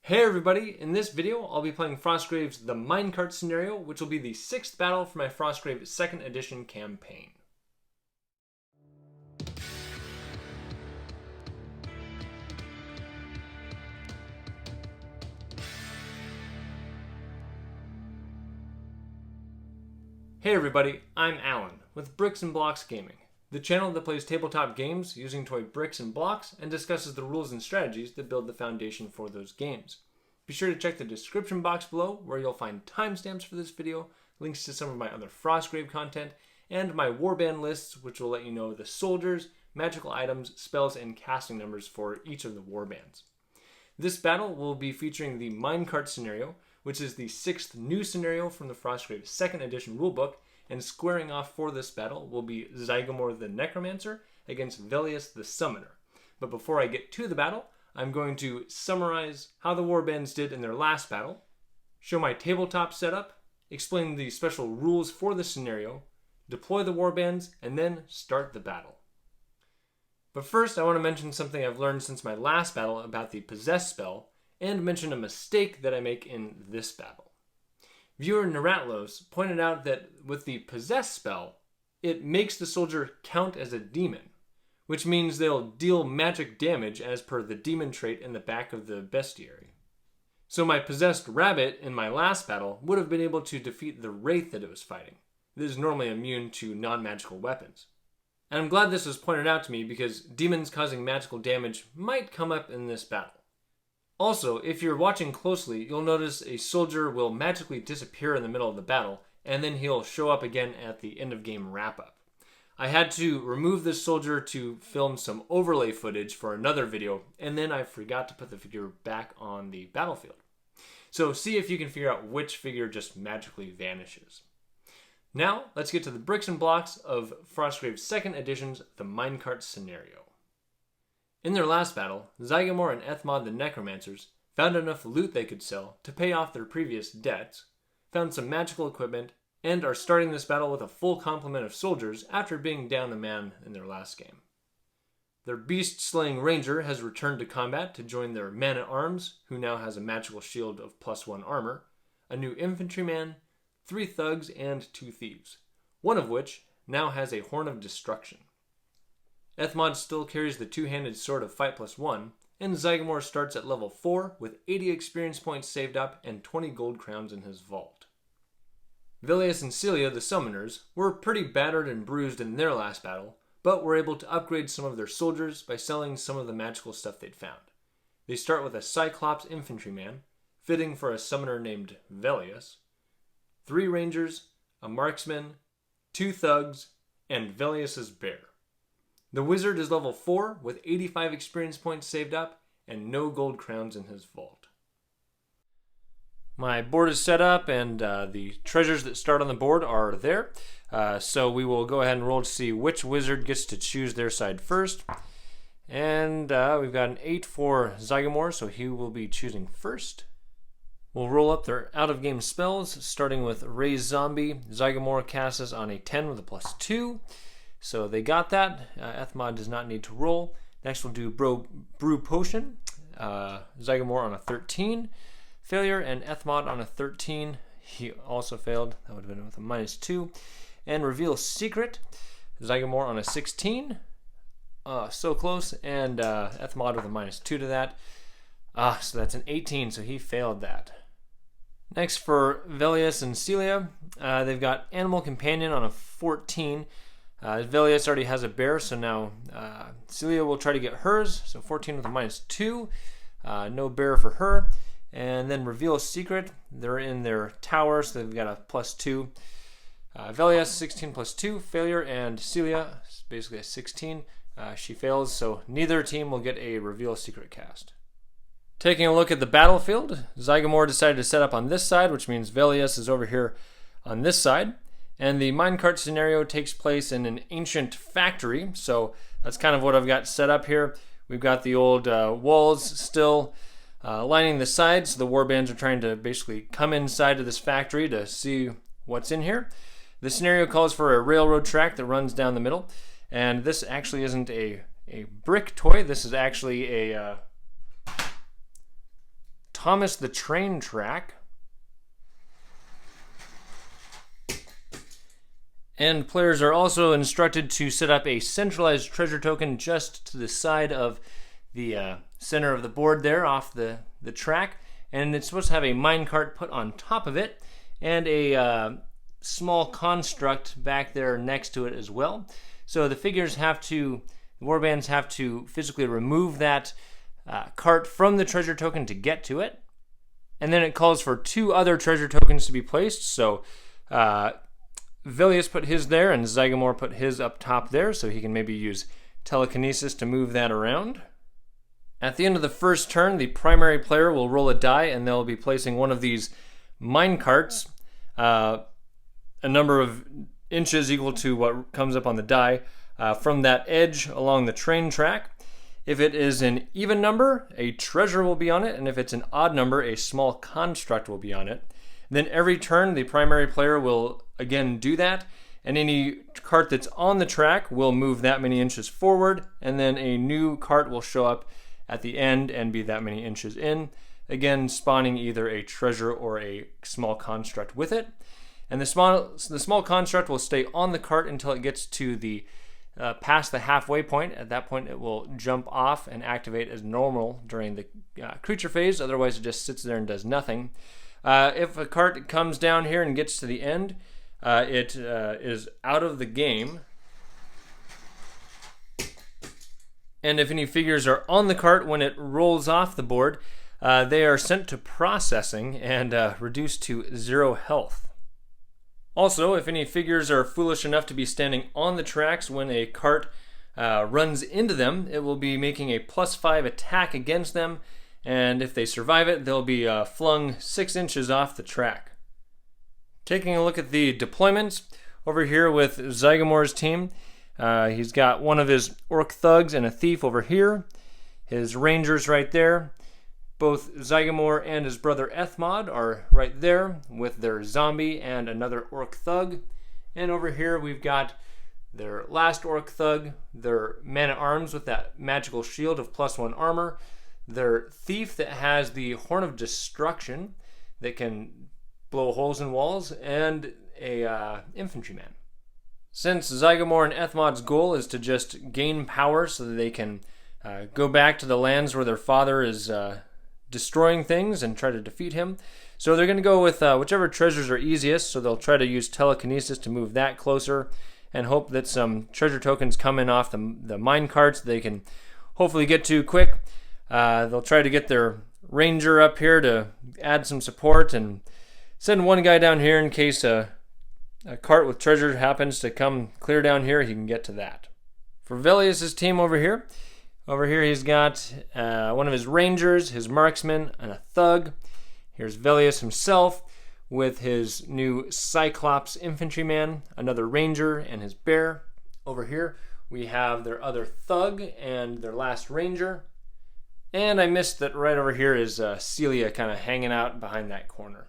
Hey everybody, in this video I'll be playing Frostgrave's The Minecart scenario, which will be the 6th battle for my Frostgrave 2nd edition campaign. Hey everybody, I'm Alan with Bricks and Blocks Gaming, the channel that plays tabletop games using toy bricks and blocks and discusses the rules and strategies that build the foundation for those games. Be sure to check the description box below where you'll find timestamps for this video, links to some of my other Frostgrave content, and my warband lists, which will let you know the soldiers, magical items, spells, and casting numbers for each of the warbands. This battle will be featuring the Minecart scenario, which is the 6th new scenario from the Frostgrave 2nd edition rulebook, and squaring off for this battle will be Zygomor the Necromancer against Velius the Summoner. But before I get to the battle, I'm going to summarize how the warbands did in their last battle, show my tabletop setup, explain the special rules for the scenario, deploy the warbands, and then start the battle. But first, I want to mention something I've learned since my last battle about the Possess spell, and mention a mistake that I make in this battle. Viewer Neratlos pointed out that with the Possess spell, it makes the soldier count as a demon, which means they'll deal magic damage as per the demon trait in the back of the bestiary. So my possessed rabbit in my last battle would have been able to defeat the wraith that it was fighting. It is normally immune to non-magical weapons. And I'm glad this was pointed out to me because demons causing magical damage might come up in this battle. Also, if you're watching closely, you'll notice a soldier will magically disappear in the middle of the battle, and then he'll show up again at the end of game wrap-up. I had to remove this soldier to film some overlay footage for another video, and then I forgot to put the figure back on the battlefield. So see if you can figure out which figure just magically vanishes. Now, let's get to the bricks and blocks of Frostgrave's 2nd edition's The Minecart scenario. In their last battle, Zygomor and Ethmod the Necromancers found enough loot they could sell to pay off their previous debts, found some magical equipment, and are starting this battle with a full complement of soldiers after being down a man in their last game. Their beast-slaying ranger has returned to combat to join their man-at-arms, who now has a magical shield of +1 armor, a new infantryman, 3 thugs, and 2 thieves, one of which now has a horn of destruction. Ethmod still carries the 2-handed sword of Fight +1, and Zygomor starts at level 4 with 80 experience points saved up and 20 gold crowns in his vault. Velius and Celia, the summoners, were pretty battered and bruised in their last battle, but were able to upgrade some of their soldiers by selling some of the magical stuff they'd found. They start with a Cyclops infantryman, fitting for a summoner named Velius, 3 rangers, a marksman, 2 thugs, and Velius's bear. The wizard is level 4 with 85 experience points saved up and no gold crowns in his vault. My board is set up and the treasures that start on the board are there. So we will go ahead and roll to see which wizard gets to choose their side first. And we've got an 8 for Zygomor, so he will be choosing first. We'll roll up their out-of-game spells, starting with Raise Zombie. Zygomor casts us on a 10 with a +2. So they got that. Ethmod does not need to roll. Next we'll do Brew Potion. Zygomor on a 13. Failure, and Ethmod on a 13. He also failed. That would have been with a -2. And Reveal Secret. Zygomor on a 16. So close. And Ethmod with a -2 to that. So that's an 18, so he failed that. Next for Velius and Celia. They've got Animal Companion on a 14. Velius already has a bear, so now Celia will try to get hers. So 14 with a -2. No bear for her. And then Reveal Secret. They're in their tower, so they've got a +2. Velius, 16 +2, failure, and Celia, basically a 16. She fails, so neither team will get a Reveal Secret cast. Taking a look at the battlefield, Zygomor decided to set up on this side, which means Velius is over here on this side. And the minecart scenario takes place in an ancient factory, so that's kind of what I've got set up here. We've got the old walls still lining the sides. The warbands are trying to basically come inside of this factory to see what's in here. The scenario calls for a railroad track that runs down the middle, and this actually isn't a brick toy. This is actually a Thomas the Train track. And players are also instructed to set up a centralized treasure token just to the side of the center of the board there off the track. And it's supposed to have a minecart put on top of it and a small construct back there next to it as well. So the warbands have to physically remove that cart from the treasure token to get to it. And then it calls for 2 other treasure tokens to be placed. So Velius put his there, and Zygomor put his up top there, so he can maybe use Telekinesis to move that around. At the end of the first turn, the primary player will roll a die, and they'll be placing one of these mine carts, a number of inches equal to what comes up on the die, from that edge along the train track. If it is an even number, a treasure will be on it, and if it's an odd number, a small construct will be on it. Then every turn, the primary player will again do that, and any cart that's on the track will move that many inches forward, and then a new cart will show up at the end and be that many inches in, again spawning either a treasure or a small construct with it. And the small construct will stay on the cart until it gets to the past the halfway point. At that point, it will jump off and activate as normal during the creature phase. Otherwise, it just sits there and does nothing. If a cart comes down here and gets to the end, it is out of the game. And if any figures are on the cart when it rolls off the board, they are sent to processing and reduced to 0 health. Also, if any figures are foolish enough to be standing on the tracks when a cart runs into them, it will be making a +5 attack against them, and if they survive it, they'll be flung 6 inches off the track. Taking a look at the deployments over here with Zygomor's team, he's got one of his orc thugs and a thief over here, his rangers right there. Both Zygomor and his brother Ethmod are right there with their zombie and another orc thug. And over here we've got their last orc thug, their man-at-arms with that magical shield of +1 armor, their thief that has the Horn of Destruction that can blow holes in walls, and a infantryman. Since Zygomor and Ethmod's goal is to just gain power so that they can go back to the lands where their father is destroying things and try to defeat him, so they're going to go with whichever treasures are easiest, so they'll try to use Telekinesis to move that closer and hope that some treasure tokens come in off the mine carts they can hopefully get to quick. They'll try to get their ranger up here to add some support and send one guy down here in case a cart with treasure happens to come clear down here. He can get to that. For Velius' team over here he's got one of his rangers, his marksman, and a thug. Here's Velius himself with his new Cyclops infantryman, another ranger, and his bear. Over here we have their other thug and their last ranger. And I missed that right over here is Celia kind of hanging out behind that corner.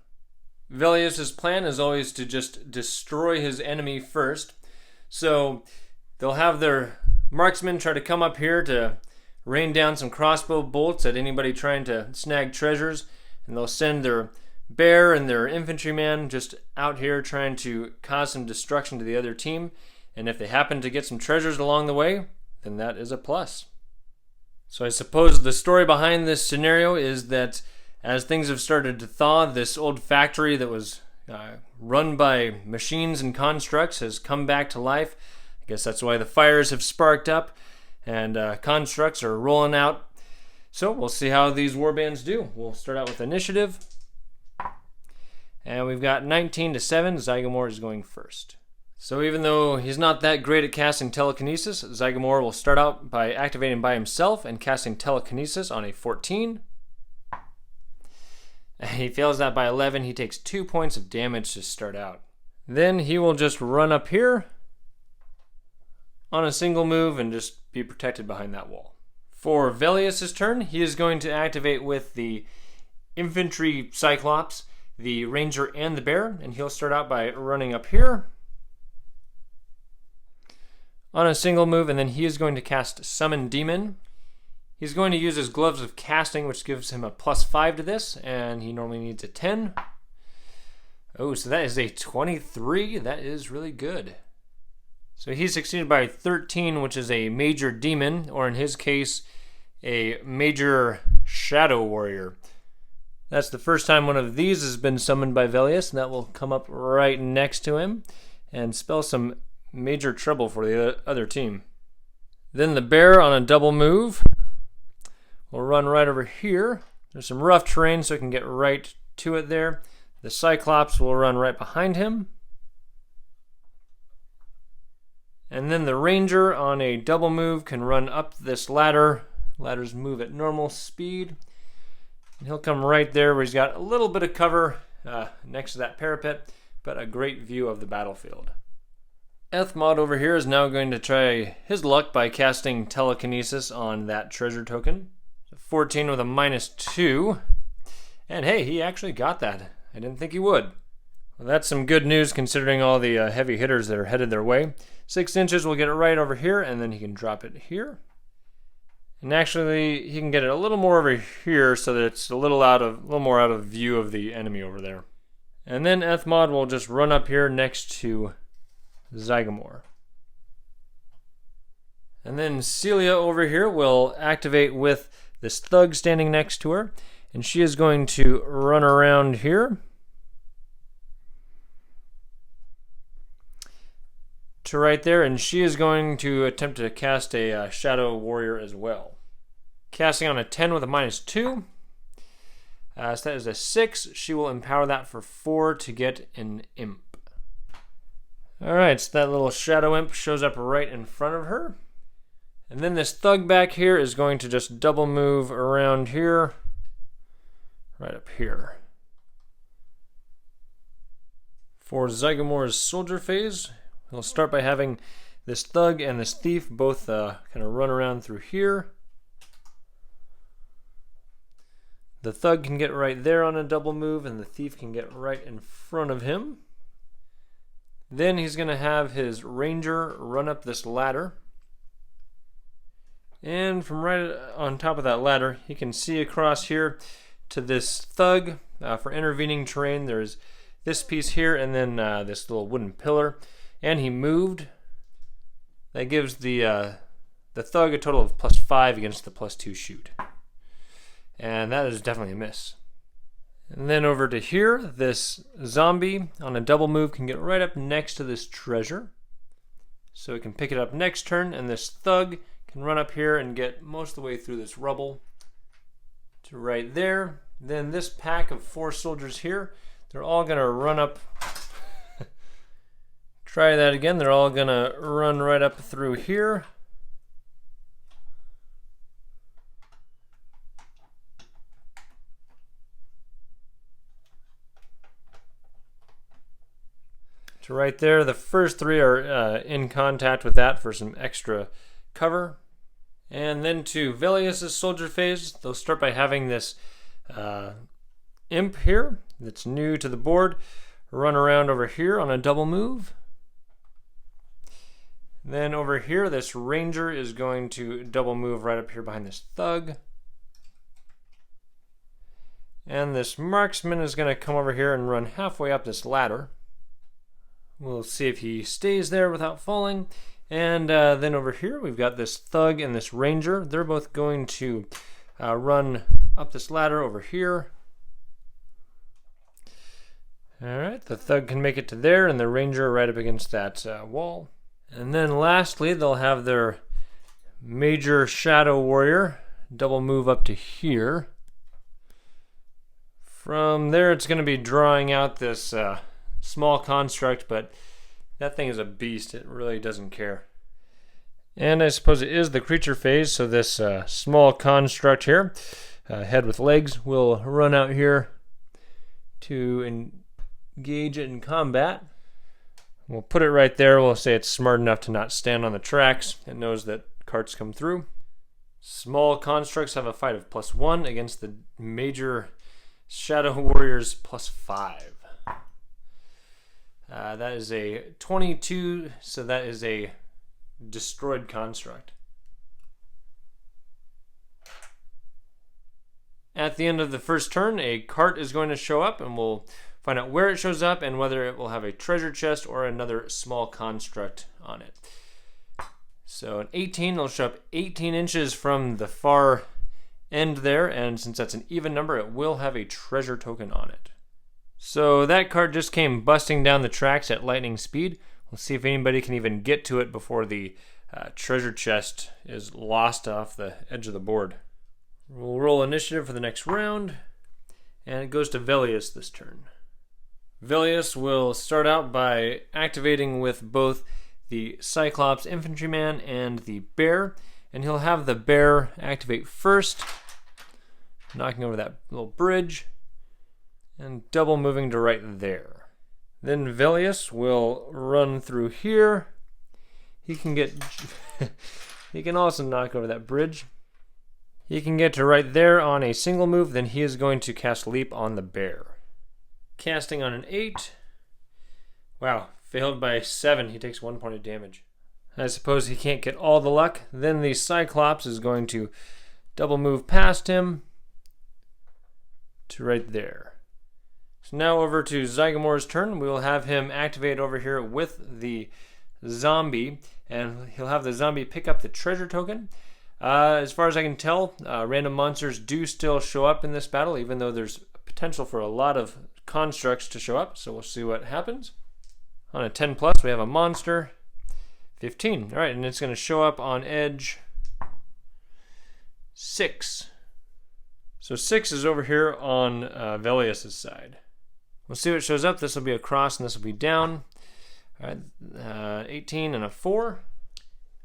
Velius' plan is always to just destroy his enemy first. So they'll have their marksmen try to come up here to rain down some crossbow bolts at anybody trying to snag treasures. And they'll send their bear and their infantryman just out here trying to cause some destruction to the other team. And if they happen to get some treasures along the way, then that is a plus. So I suppose the story behind this scenario is that as things have started to thaw, this old factory that was run by machines and constructs has come back to life. I guess that's why the fires have sparked up and constructs are rolling out. So we'll see how these warbands do. We'll start out with initiative. And we've got 19-7. Zygomor is going first. So even though he's not that great at casting Telekinesis, Zygomor will start out by activating by himself and casting Telekinesis on a 14. He fails that by 11. He takes 2 points of damage to start out. Then he will just run up here on a single move and just be protected behind that wall. For Velius' turn, he is going to activate with the Infantry Cyclops, the Ranger, and the Bear, and he'll start out by running up here on a single move, and then he is going to cast Summon Demon. He's going to use his Gloves of Casting, which gives him a +5 to this, and he normally needs a 10. Oh, so that is a 23. That is really good. So he's succeeded by 13, which is a Major Demon, or in his case, a Major Shadow Warrior. That's the first time one of these has been summoned by Velius, and that will come up right next to him and spell some major trouble for the other team. Then the Bear on a double move will run right over here. There's some rough terrain, so it can get right to it there. The Cyclops will run right behind him. And then the Ranger on a double move can run up this ladder. Ladders move at normal speed. And he'll come right there where he's got a little bit of cover next to that parapet, but a great view of the battlefield. Ethmod over here is now going to try his luck by casting Telekinesis on that treasure token. 14 with a -2. And hey, he actually got that. I didn't think he would. Well, that's some good news considering all the heavy hitters that are headed their way. 6 inches will get it right over here, and then he can drop it here. And actually, he can get it a little more over here so that it's a little more out of view of the enemy over there. And then Ethmod will just run up here next to Zygomor. And then Celia over here will activate with this thug standing next to her, and she is going to run around here to right there, and she is going to attempt to cast a Shadow Warrior as well. Casting on a 10 with a -2. So that is a 6. She will empower that for 4 to get an Imp. Alright, so that little Shadow Imp shows up right in front of her. And then this thug back here is going to just double move around here, right up here. For Zygomor's soldier phase, we'll start by having this thug and this thief both kind of run around through here. The thug can get right there on a double move, and the thief can get right in front of him. Then he's going to have his ranger run up this ladder. And from right on top of that ladder, he can see across here to this thug. For intervening terrain, there's this piece here, and then this little wooden pillar. And he moved. That gives the thug a total of +5 against the +2 shoot. And that is definitely a miss. And then over to here, this zombie on a double move can get right up next to this treasure. So it can pick it up next turn, and this thug can run up here and get most of the way through this rubble to right there. Then this pack of 4 soldiers here, they're all going to run up. Try that again. They're all going to run right up through here. So right there, the first 3 are in contact with that for some extra cover. And then to Velius' soldier phase, they'll start by having this imp here that's new to the board run around over here on a double move. Then over here, this ranger is going to double move right up here behind this thug. And this marksman is going to come over here and run halfway up this ladder. We'll see if he stays there without falling. And then over here, we've got this thug and this ranger. They're both going to run up this ladder over here. Alright, the thug can make it to there, and the ranger right up against that wall. And then lastly, they'll have their Major Shadow Warrior double move up to here. From there, it's going to be drawing out this small construct, but that thing is a beast. It really doesn't care. And I suppose it is the creature phase, so this small construct here, head with legs, will run out here to engage it in combat. We'll put it right there. We'll say it's smart enough to not stand on the tracks. It knows that carts come through. Small constructs have a fight of +1 against the Major Shadow Warriors +5. That is a 22, so that is a destroyed construct. At the end of the first turn, a cart is going to show up, and we'll find out where it shows up and whether it will have a treasure chest or another small construct on it. So an 18 will show up 18 inches from the far end there, and since that's an even number, it will have a treasure token on it. So that cart just came busting down the tracks at lightning speed. We'll see if anybody can even get to it before the treasure chest is lost off the edge of the board. We'll roll initiative for the next round, and it goes to Velius this turn. Velius will start out by activating with both the Cyclops Infantryman and the Bear, and he'll have the Bear activate first, knocking over that little bridge, and double moving to right there. Then Velius will run through here. He can get he can also knock over that bridge. He can get to right there on a single move, then he is going to cast Leap on the Bear. Casting on an 8. Wow, failed by 7. He takes 1 point of damage. I suppose he can't get all the luck. Then the Cyclops is going to double move past him to right there. So now over to Zygomor's turn. We will have him activate over here with the zombie, and he'll have the zombie pick up the treasure token. As far as I can tell, random monsters do still show up in this battle, even though there's potential for a lot of constructs to show up, so we'll see what happens. On a 10 plus, we have a monster. 15. All right, and it's going to show up on edge 6. So 6 is over here on Velius' side. We'll see what shows up. This will be a cross, and this will be down. All right, 18 and a 4.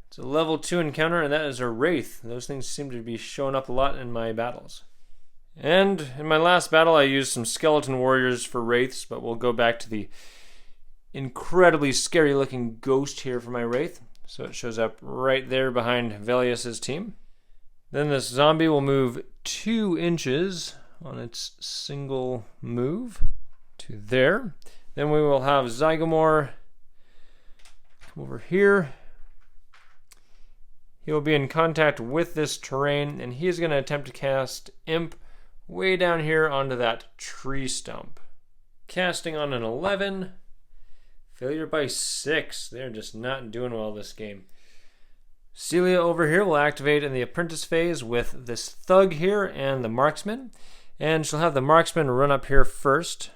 It's a level 2 encounter, and that is a Wraith. Those things seem to be showing up a lot in my battles. And in my last battle, I used some skeleton warriors for Wraiths, but we'll go back to the incredibly scary looking ghost here for my Wraith. So it shows up right there behind Velius' team. Then this zombie will move 2 inches on its single move to there. Then we will have Zygomor come over here. He will be in contact with this terrain, and he is going to attempt to cast Imp way down here onto that tree stump. Casting on an 11. Failure by 6. They're just not doing well this game. Celia over here will activate in the Apprentice phase with this Thug here and the Marksman. And she'll have the Marksman run up here first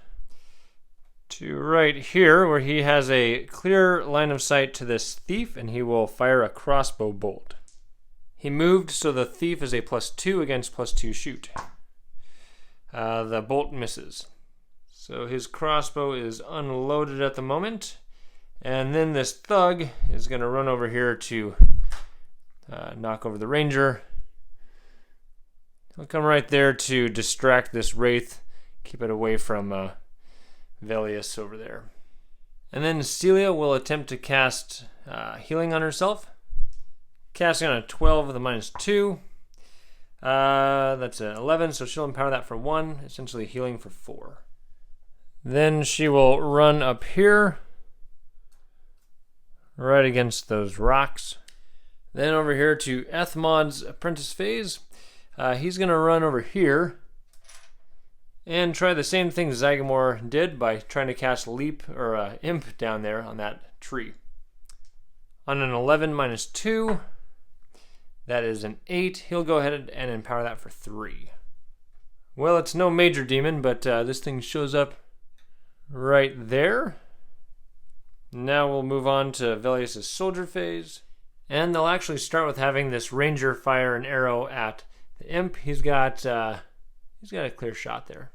to right here, where he has a clear line of sight to this Thief, and he will fire a crossbow bolt. He moved, so the Thief is a +2 against +2 shoot. The bolt misses. So his crossbow is unloaded at the moment. And then this Thug is going to run over here to knock over the Ranger. He'll come right there to distract this Wraith, keep it away from Velius over there. And then Celia will attempt to cast Healing on herself. Casting on a 12 with a -2. That's an 11, so she'll empower that for 1, essentially healing for 4. Then she will run up here, right against those rocks. Then over here to Ethmod's Apprentice phase. He's going to run over here and try the same thing Zygomor did by trying to cast Leap or Imp down there on that tree. On an 11 -2, that is an 8. He'll go ahead and empower that for 3. Well, it's no major demon, but this thing shows up right there. Now we'll move on to Velius' soldier phase. And they'll actually start with having this Ranger fire an arrow at the Imp. He's got a clear shot there.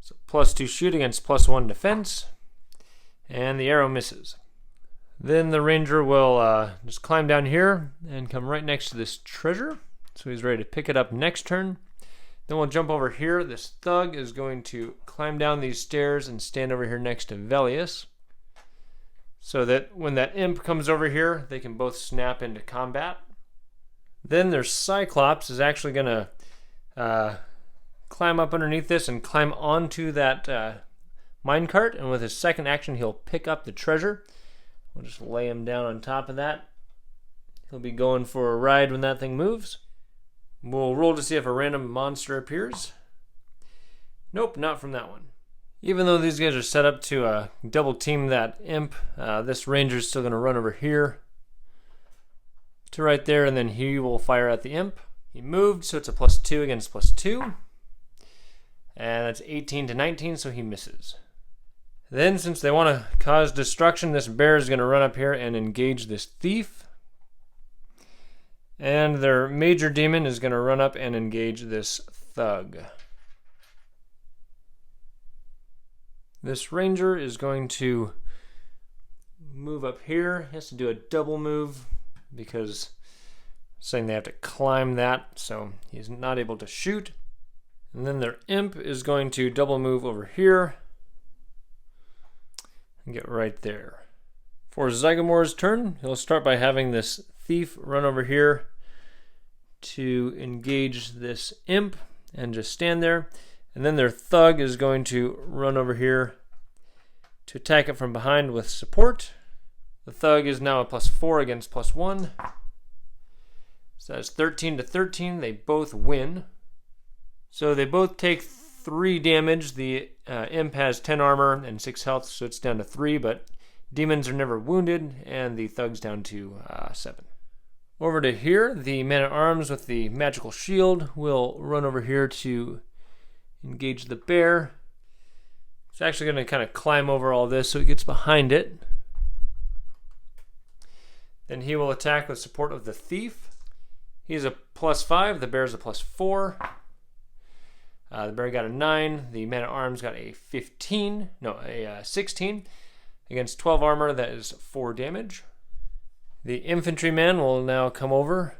So +2 shoot against +1 defense. And the arrow misses. Then the Ranger will just climb down here and come right next to this treasure. So he's ready to pick it up next turn. Then we'll jump over here. This Thug is going to climb down these stairs and stand over here next to Velius, so that when that Imp comes over here, they can both snap into combat. Then their Cyclops is actually going to climb up underneath this and climb onto that minecart, and with his second action, he'll pick up the treasure. We'll just lay him down on top of that. He'll be going for a ride when that thing moves. We'll roll to see if a random monster appears. Nope, not from that one. Even though these guys are set up to double team that imp, this ranger is still going to run over here to right there, and then he will fire at the imp. He moved, so it's a +2 against +2. And that's 18 to 19, so he misses. Then, since they want to cause destruction, this bear is going to run up here and engage this thief. And their major demon is going to run up and engage this thug. This ranger is going to move up here. He has to do a double move because it's saying they have to climb that, so he's not able to shoot. And then their imp is going to double move over here and get right there. For Zygomor's turn, he'll start by having this thief run over here to engage this imp and just stand there. And then their thug is going to run over here to attack it from behind with support. The thug is now a +4 against +1. So that's 13 to 13. They both win. So they both take 3 damage. The imp has 10 armor and 6 health, so it's down to 3, but demons are never wounded, and the thug's down to 7. Over to here, the man-at-arms with the magical shield will run over here to engage the bear. It's actually going to kind of climb over all this so he gets behind it. Then he will attack with support of the thief. He's a +5, the bear's a +4. The bear got a 9. The man-at-arms got a 16 against 12 armor. That is 4 damage. The infantryman will now come over,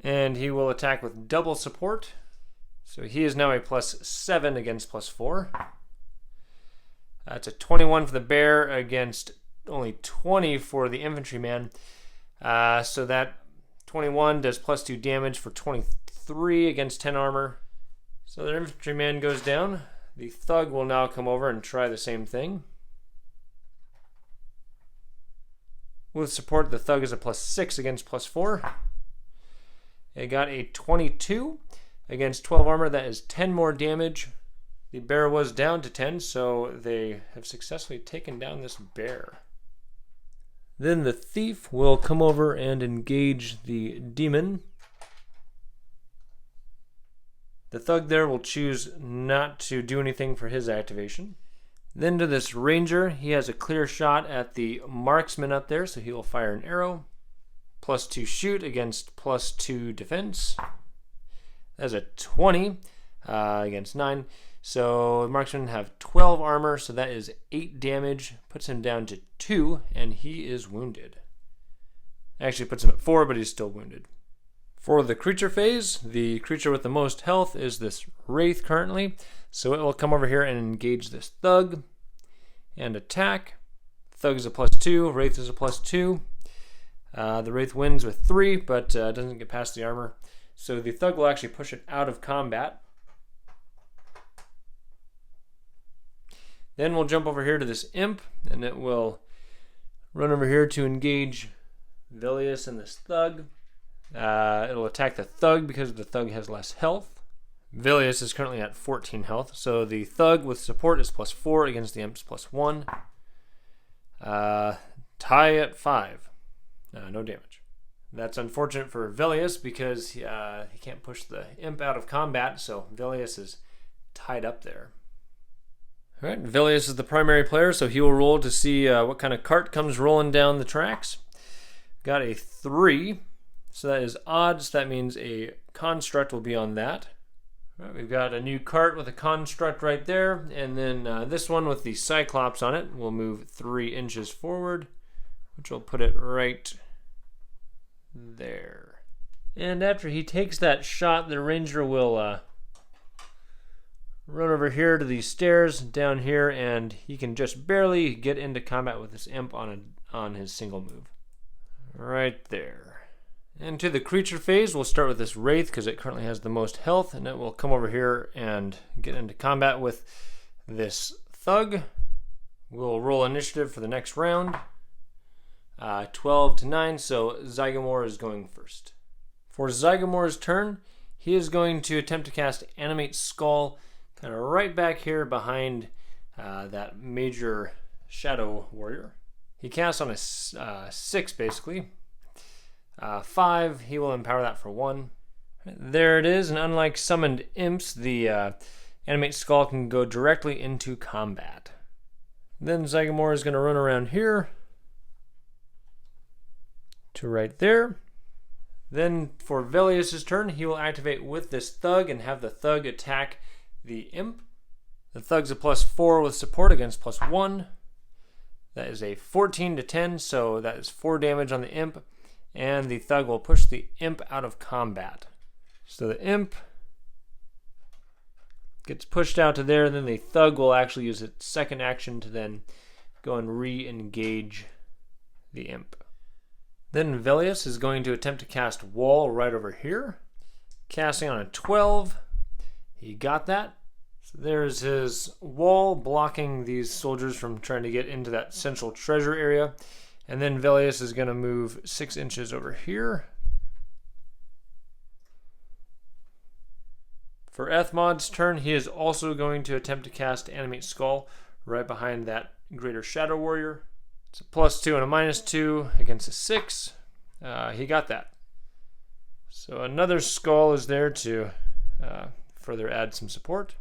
and he will attack with double support. So he is now a +7 against +4. That's a 21 for the bear against only 20 for the infantryman. So that 21 does +2 damage for 23 against 10 armor. So their infantryman goes down. The thug will now come over and try the same thing. With support, the thug is a +6 against +4. It got a 22 against 12 armor. That is 10 more damage. The bear was down to 10, so they have successfully taken down this bear. Then the thief will come over and engage the demon. The thug there will choose not to do anything for his activation. Then to this ranger, he has a clear shot at the marksman up there, so he will fire an arrow. +2 shoot against +2 defense. That's a 20 against 9. So the marksman have 12 armor, so that is 8 damage. Puts him down to 2, and he is wounded. Actually puts him at 4, but he's still wounded. For the creature phase, the creature with the most health is this wraith currently. So it will come over here and engage this thug and attack. Thug is a +2, wraith is a +2. The wraith wins with 3, but doesn't get past the armor. So the thug will actually push it out of combat. Then we'll jump over here to this imp, and it will run over here to engage Velius and this thug. It'll attack the thug because the thug has less health. Velius is currently at 14 health, so the thug with support is +4 against the imp's +1. Tie at 5. No damage. That's unfortunate for Velius because he can't push the imp out of combat, so Velius is tied up there. Alright, Velius is the primary player, so he will roll to see what kind of cart comes rolling down the tracks. Got a 3, so that is odds. That means a construct will be on that. Right, we've got a new cart with a construct right there, and then this one with the Cyclops on it will move 3 inches forward, which will put it right there. And after he takes that shot, the ranger will run over here to these stairs down here, and he can just barely get into combat with this imp on his single move. Right there. And to the creature phase, we'll start with this wraith because it currently has the most health, and it will come over here and get into combat with this thug. We'll roll initiative for the next round. 12 to 9, so Zygomor is going first. For Zygomor's turn, he is going to attempt to cast Animate Skull kind of right back here behind that major shadow warrior. He casts on a 6 basically. 5, he will empower that for 1. There it is, and unlike summoned imps, the Animate Skull can go directly into combat. Then Zygomor is going to run around here to right there. Then for Velius' turn, he will activate with this Thug and have the Thug attack the Imp. The Thug's a +4 with support against +1. That is a 14 to 10, so that is 4 damage on the Imp. And the Thug will push the Imp out of combat. So the Imp gets pushed out to there, then the Thug will actually use its second action to then go and re-engage the Imp. Then Velius is going to attempt to cast Wall right over here. Casting on a 12. He got that. So there's his wall blocking these soldiers from trying to get into that central treasure area. And then Velius is going to move 6 inches over here. For Ethmod's turn, he is also going to attempt to cast Animate Skull right behind that Greater Shadow Warrior. It's a +2 and a -2 against a 6. He got that. So another skull is there to further add some support.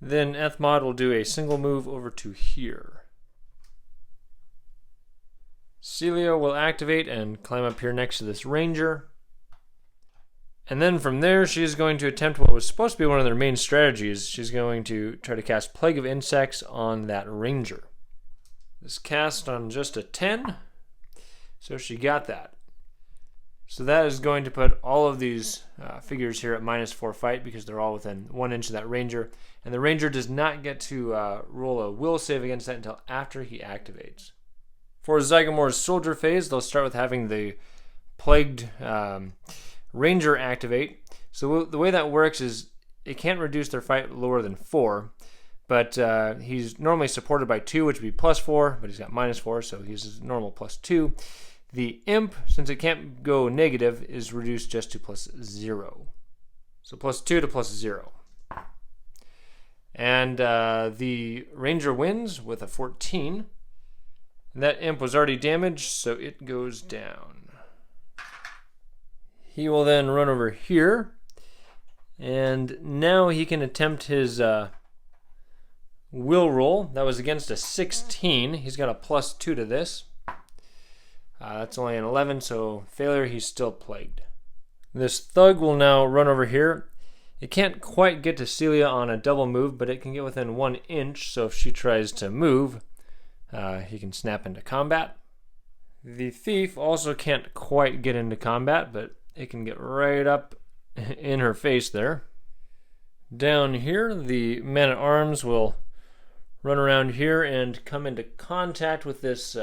Then Ethmod will do a single move over to here. Celia will activate and climb up here next to this ranger. And then from there, she is going to attempt what was supposed to be one of their main strategies. She's going to try to cast Plague of Insects on that ranger. This cast on just a 10, so she got that. So that is going to put all of these figures here at -4 fight because they're all within 1 inch of that ranger. And the ranger does not get to roll a will save against that until after he activates. For Zygomor's soldier phase, they'll start with having the plagued ranger activate. So the way that works is it can't reduce their fight lower than 4. But he's normally supported by 2, which would be +4, but he's got -4, so he's his normal +2. The Imp, since it can't go negative, is reduced just to +0. So +2 to +0. And the Ranger wins with a 14. And that Imp was already damaged, so it goes down. He will then run over here. And now he can attempt his will roll. That was against a 16. He's got a +2 to this. That's only an 11, so failure, he's still plagued. This Thug will now run over here. It can't quite get to Celia on a double move, but it can get within 1 inch, so if she tries to move, he can snap into combat. The Thief also can't quite get into combat, but it can get right up in her face there. Down here, the Man-at-Arms will run around here and come into contact with this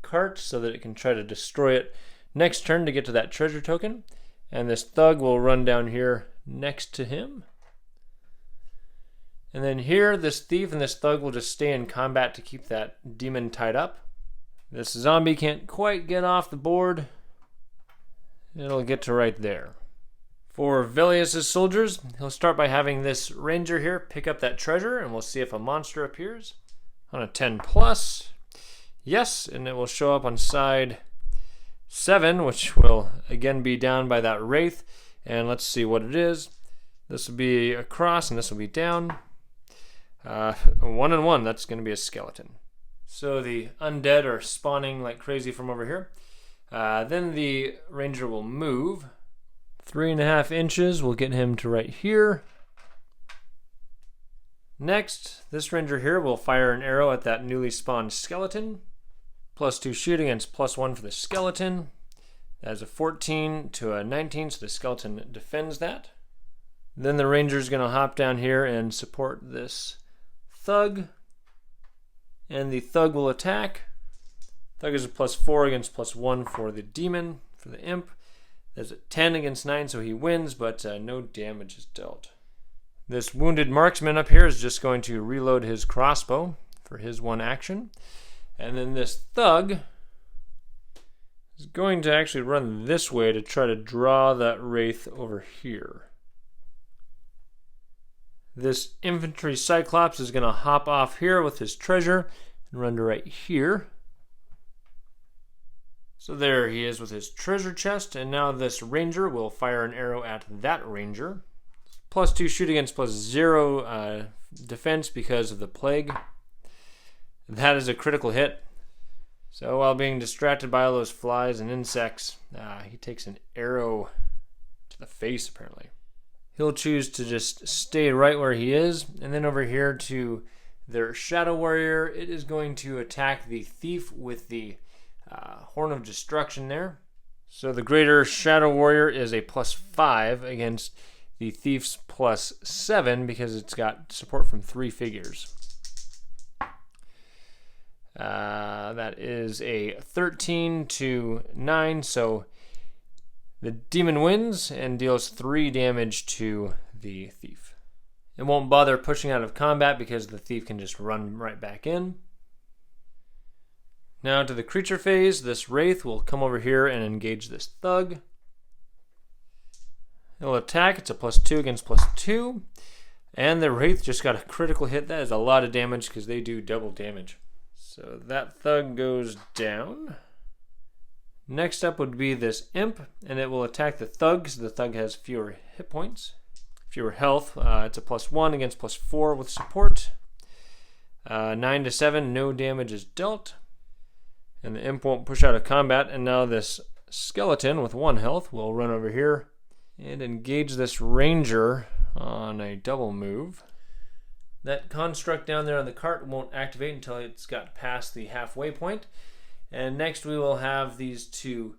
cart so that it can try to destroy it next turn to get to that treasure token. And this Thug will run down here next to him. And then here, this Thief and this Thug will just stay in combat to keep that demon tied up. This zombie can't quite get off the board. It'll get to right there. For Velius' soldiers, he'll start by having this ranger here pick up that treasure, and we'll see if a monster appears. On a 10+, yes, and it will show up on side 7, which will again be down by that wraith. And let's see what it is. This will be across, and this will be down. 1 and 1, that's going to be a skeleton. So the undead are spawning like crazy from over here. Then the ranger will move. 3.5 inches will get him to right here. Next, this ranger here will fire an arrow at that newly spawned skeleton. +2 shoot against +1 for the skeleton. That is a 14 to a 19, so the skeleton defends that. Then the ranger is going to hop down here and support this Thug. And the Thug will attack. Thug is a +4 against +1 for the demon, for the Imp. There's a 10 against 9, so he wins, but no damage is dealt. This wounded marksman up here is just going to reload his crossbow for his 1 action. And then this Thug is going to actually run this way to try to draw that wraith over here. This infantry Cyclops is going to hop off here with his treasure and run to right here. So there he is with his treasure chest, and now this ranger will fire an arrow at that ranger. +2 shoot against, +0 defense because of the plague. That is a critical hit. So while being distracted by all those flies and insects, he takes an arrow to the face apparently. He'll choose to just stay right where he is, and then over here to their Shadow Warrior, it is going to attack the thief with the Horn of Destruction there. So the Greater Shadow Warrior is a +5 against the thief's +7 because it's got support from 3 figures. That is a 13 to 9, so the demon wins and deals 3 damage to the thief. It won't bother pushing out of combat because the thief can just run right back in. Now to the creature phase, this wraith will come over here and engage this thug. It'll attack, it's a +2 against +2. And the wraith just got a critical hit. That is a lot of damage because they do double damage. So that thug goes down. Next up would be this imp, and it will attack the thug because the thug has fewer hit points, fewer health. It's a +1 against +4 with support. 9 to 7, no damage is dealt. And the imp won't push out of combat, and now this skeleton with 1 health will run over here and engage this ranger on a double move. That construct down there on the cart won't activate until it's got past the halfway point. And next we will have these 2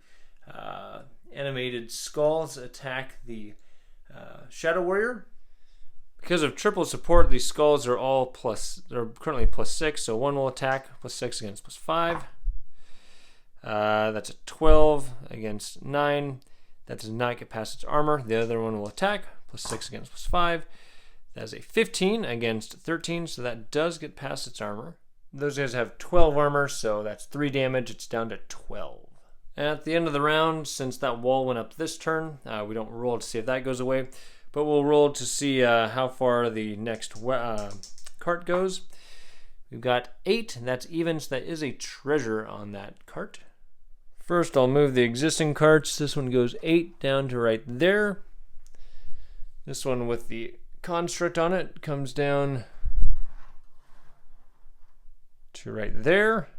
animated skulls attack the Shadow Warrior. Because of triple support, these skulls are all they're currently +6, so one will attack +6 against +5. That's a 12 against 9. That does not get past its armor. The other one will attack +6 against +5. That is a 15 against 13, so that does get past its armor. Those guys have 12 armor, so that's 3 damage. It's down to 12. At the end of the round, since that wall went up this turn, we don't roll to see if that goes away, but we'll roll to see how far the next cart goes. We've got 8, and that's even, so that is a treasure on that cart. First, I'll move the existing carts. This one goes 8 down to right there. This one with the construct on it comes down to right there.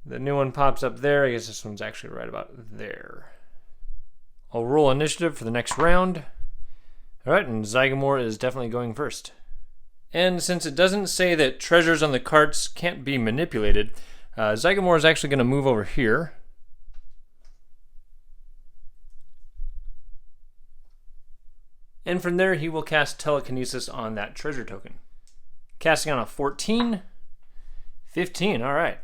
The new one pops up there. I guess this one's actually right about there. I'll roll initiative for the next round. Alright, and Zygomor is definitely going first. And since it doesn't say that treasures on the carts can't be manipulated, Zygomor is actually going to move over here. And from there, he will cast Telekinesis on that treasure token. Casting on a 14. 15, all right.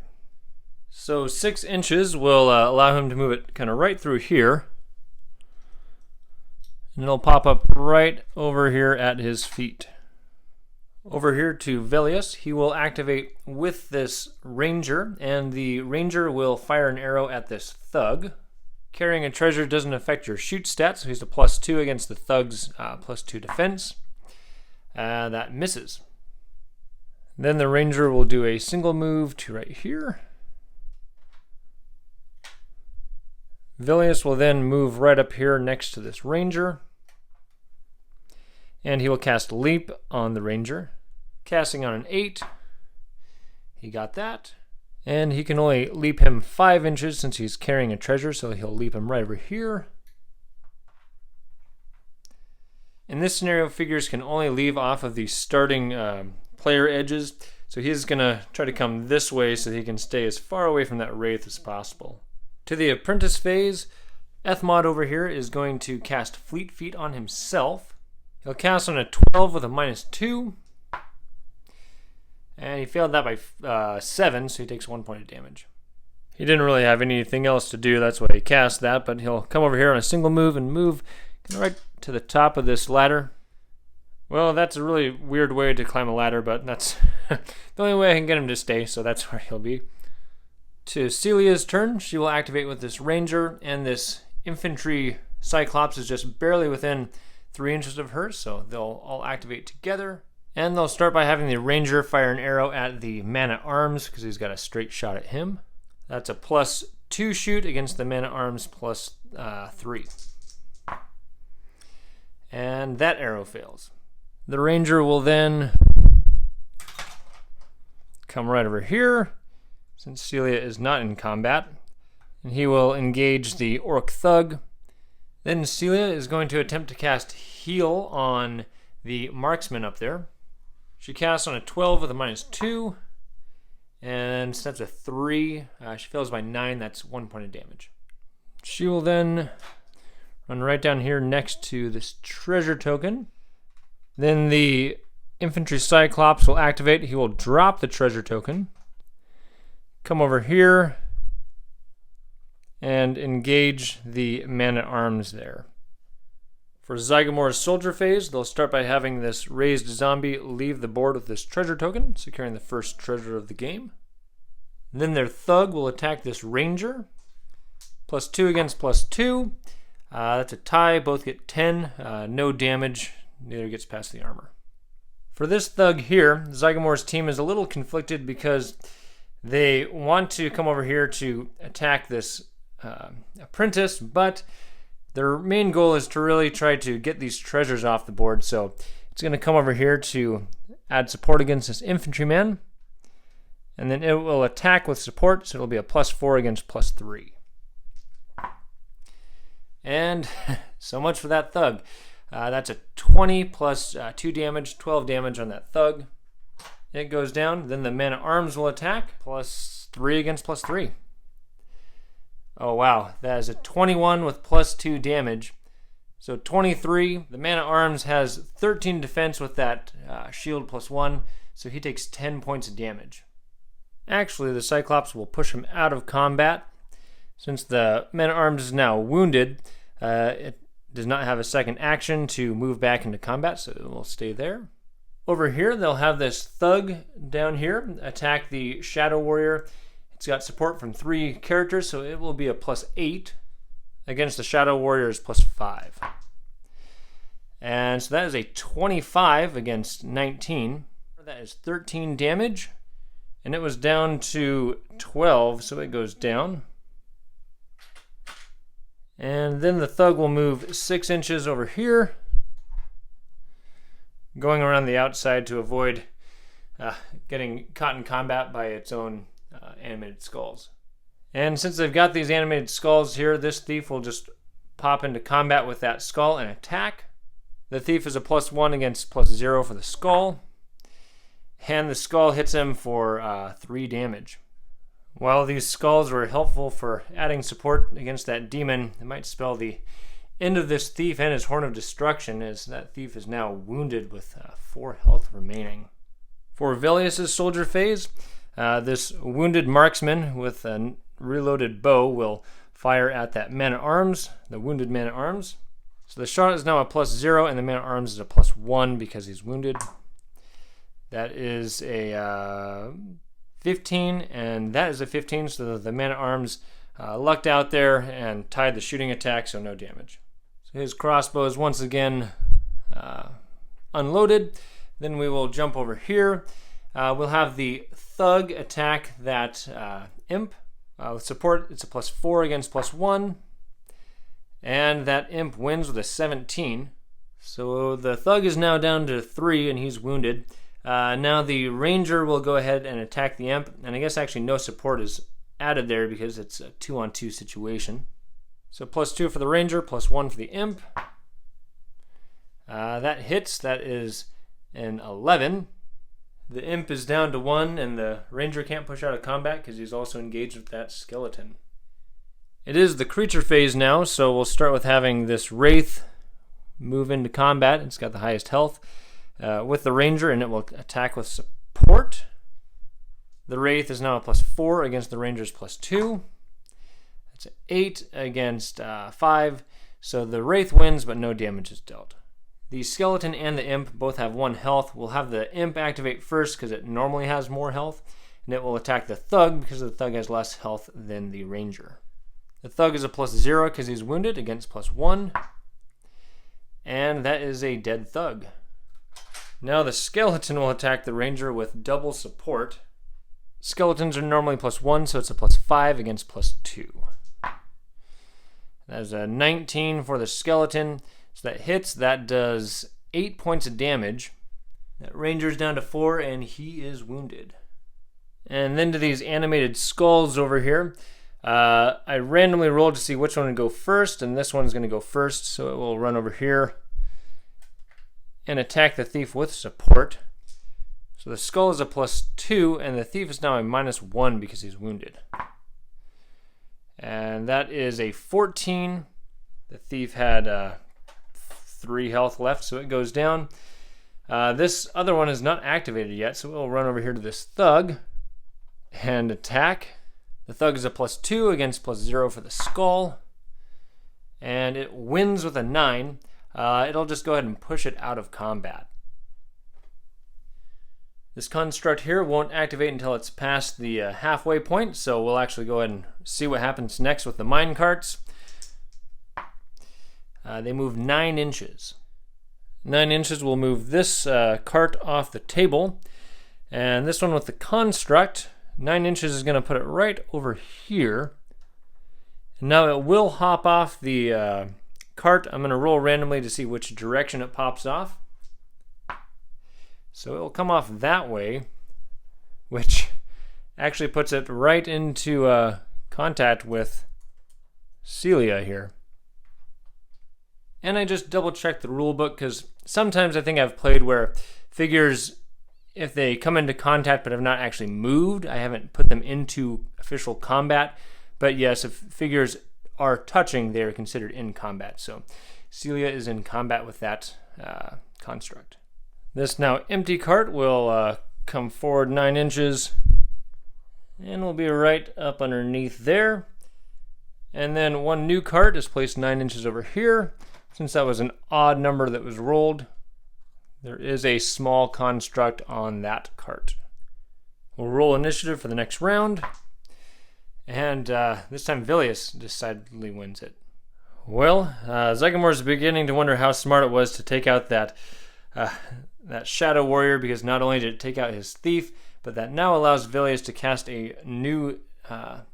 So 6 inches will allow him to move it kind of right through here. And it'll pop up right over here at his feet. Over here to Velius, he will activate with this ranger, and the ranger will fire an arrow at this thug. Carrying a treasure doesn't affect your shoot stats, so he's a +2 against the thug's +2 defense. That misses. Then the ranger will do a single move to right here. Velius will then move right up here next to this ranger. And he will cast Leap on the ranger. Casting on an 8. He got that. And he can only leap him 5 inches since he's carrying a treasure, so he'll leap him right over here. In this scenario, figures can only leave off of the starting player edges, so he's going to try to come this way so he can stay as far away from that wraith as possible. To the Apprentice phase, Ethmod over here is going to cast Fleet Feet on himself. He'll cast on a 12 with a -2. And he failed that by 7, so he takes 1 point of damage. He didn't really have anything else to do, that's why he cast that, but he'll come over here on a single move and move right to the top of this ladder. Well, that's a really weird way to climb a ladder, but that's the only way I can get him to stay, so that's where he'll be. To Celia's turn, she will activate with this ranger, and this infantry Cyclops is just barely within 3 inches of her, so they'll all activate together. And they'll start by having the ranger fire an arrow at the man-at-arms because he's got a straight shot at him. That's a +2 shoot against the man-at-arms +3. And that arrow fails. The ranger will then come right over here, since Celia is not in combat, and he will engage the orc thug. Then Celia is going to attempt to cast heal on the marksman up there. She casts on a 12 with a -2, and so that's a 3. She fails by 9, that's 1 point of damage. She will then run right down here next to this treasure token. Then the infantry cyclops will activate. He will drop the treasure token, come over here, and engage the man-at-arms there. For Zygomor's soldier phase, they'll start by having this raised zombie leave the board with this treasure token, securing the first treasure of the game. Then their thug will attack this ranger. +2 against +2. That's a tie. Both get 10. No damage. Neither gets past the armor. For this thug here, Zygomor's team is a little conflicted because they want to come over here to attack this apprentice, but their main goal is to really try to get these treasures off the board. So it's going to come over here to add support against this infantryman, and then it will attack with support, so it'll be a +4 against +3. And so much for that thug. That's a 20 plus 2 damage, 12 damage on that thug. It goes down. Then the man-at-arms will attack, +3 against +3. Oh wow, that is a 21 with +2 damage. So 23. The man-at-arms has 13 defense with that shield +1, so he takes 10 points of damage. Actually, the Cyclops will push him out of combat. Since the man-at-arms is now wounded, it does not have a second action to move back into combat, so it will stay there. Over here, they'll have this thug down here attack the Shadow Warrior. It's got support from 3 characters, so it will be a +8 against the Shadow Warrior's +5. And so that is a 25 against 19. That is 13 damage, and it was down to 12, so it goes down. And then the thug will move 6 inches over here, going around the outside to avoid getting caught in combat by its own animated skulls. And since they've got these animated skulls here, this thief will just pop into combat with that skull and attack. The thief is a +1 against +0 for the skull, and the skull hits him for 3 damage. While these skulls were helpful for adding support against that demon, it might spell the end of this thief and his Horn of Destruction, as that thief is now wounded with 4 health remaining. For Velius' soldier phase, this wounded marksman with a reloaded bow will fire at that man-at-arms, the wounded man-at-arms. So the shot is now a +0, and the man-at-arms is a +1 because he's wounded. That is a 15, and that is a 15, so the man-at-arms lucked out there and tied the shooting attack, so no damage. So his crossbow is once again unloaded. Then we will jump over here. We'll have the thug attack that imp. With support, it's a +4 against +1, and that imp wins with a 17. So the thug is now down to 3, and he's wounded. Now the ranger will go ahead and attack the imp, and I guess actually no support is added there because it's a 2-on-2 situation. So +2 for the ranger, +1 for the imp. That hits. That is an 11. The imp is down to 1, and the ranger can't push out of combat because he's also engaged with that skeleton. It is the creature phase now, so we'll start with having this wraith move into combat. It's got the highest health with the ranger, and it will attack with support. The wraith is now a +4 against the ranger's +2. That's an 8 against 5, so the wraith wins, but no damage is dealt. The skeleton and the imp both have 1 health. We'll have the imp activate first because it normally has more health, and it will attack the thug because the thug has less health than the ranger. The thug is a +0 because he's wounded against +1, and that is a dead thug. Now the skeleton will attack the ranger with double support. Skeletons are normally +1, so it's a +5 against +2. That's a 19 for the skeleton. So that hits. That does 8 points of damage. That ranger's down to 4, and he is wounded. And then to these animated skulls over here. I randomly rolled to see which one would go first, and this one's going to go first, so it will run over here and attack the thief with support. So the skull is a +2, and the thief is now a -1 because he's wounded. And that is a 14. The thief had 3 health left, so it goes down. This other one is not activated yet, so we'll run over here to this thug and attack. The thug is a +2 against +0 for the skull. And it wins with a 9. It'll just go ahead and push it out of combat. This construct here won't activate until it's past the halfway point, so we'll actually go ahead and see what happens next with the mine carts. They move 9 inches. 9 inches will move this cart off the table, and this one with the construct, 9 inches is going to put it right over here. And now it will hop off the cart. I'm going to roll randomly to see which direction it pops off. So it will come off that way, which actually puts it right into contact with Celia here. And I just double checked the rule book because sometimes I think I've played where figures, if they come into contact but have not actually moved, I haven't put them into official combat. But yes, if figures are touching, they are considered in combat. So Celia is in combat with that construct. This now empty cart will come forward 9 inches and will be right up underneath there. And then one new cart is placed 9 inches over here. Since that was an odd number that was rolled, there is a small construct on that cart. We'll roll initiative for the next round. And this time Velius decidedly wins it. Well, Zygomor is beginning to wonder how smart it was to take out that Shadow Warrior, because not only did it take out his thief, but that now allows Velius to cast a new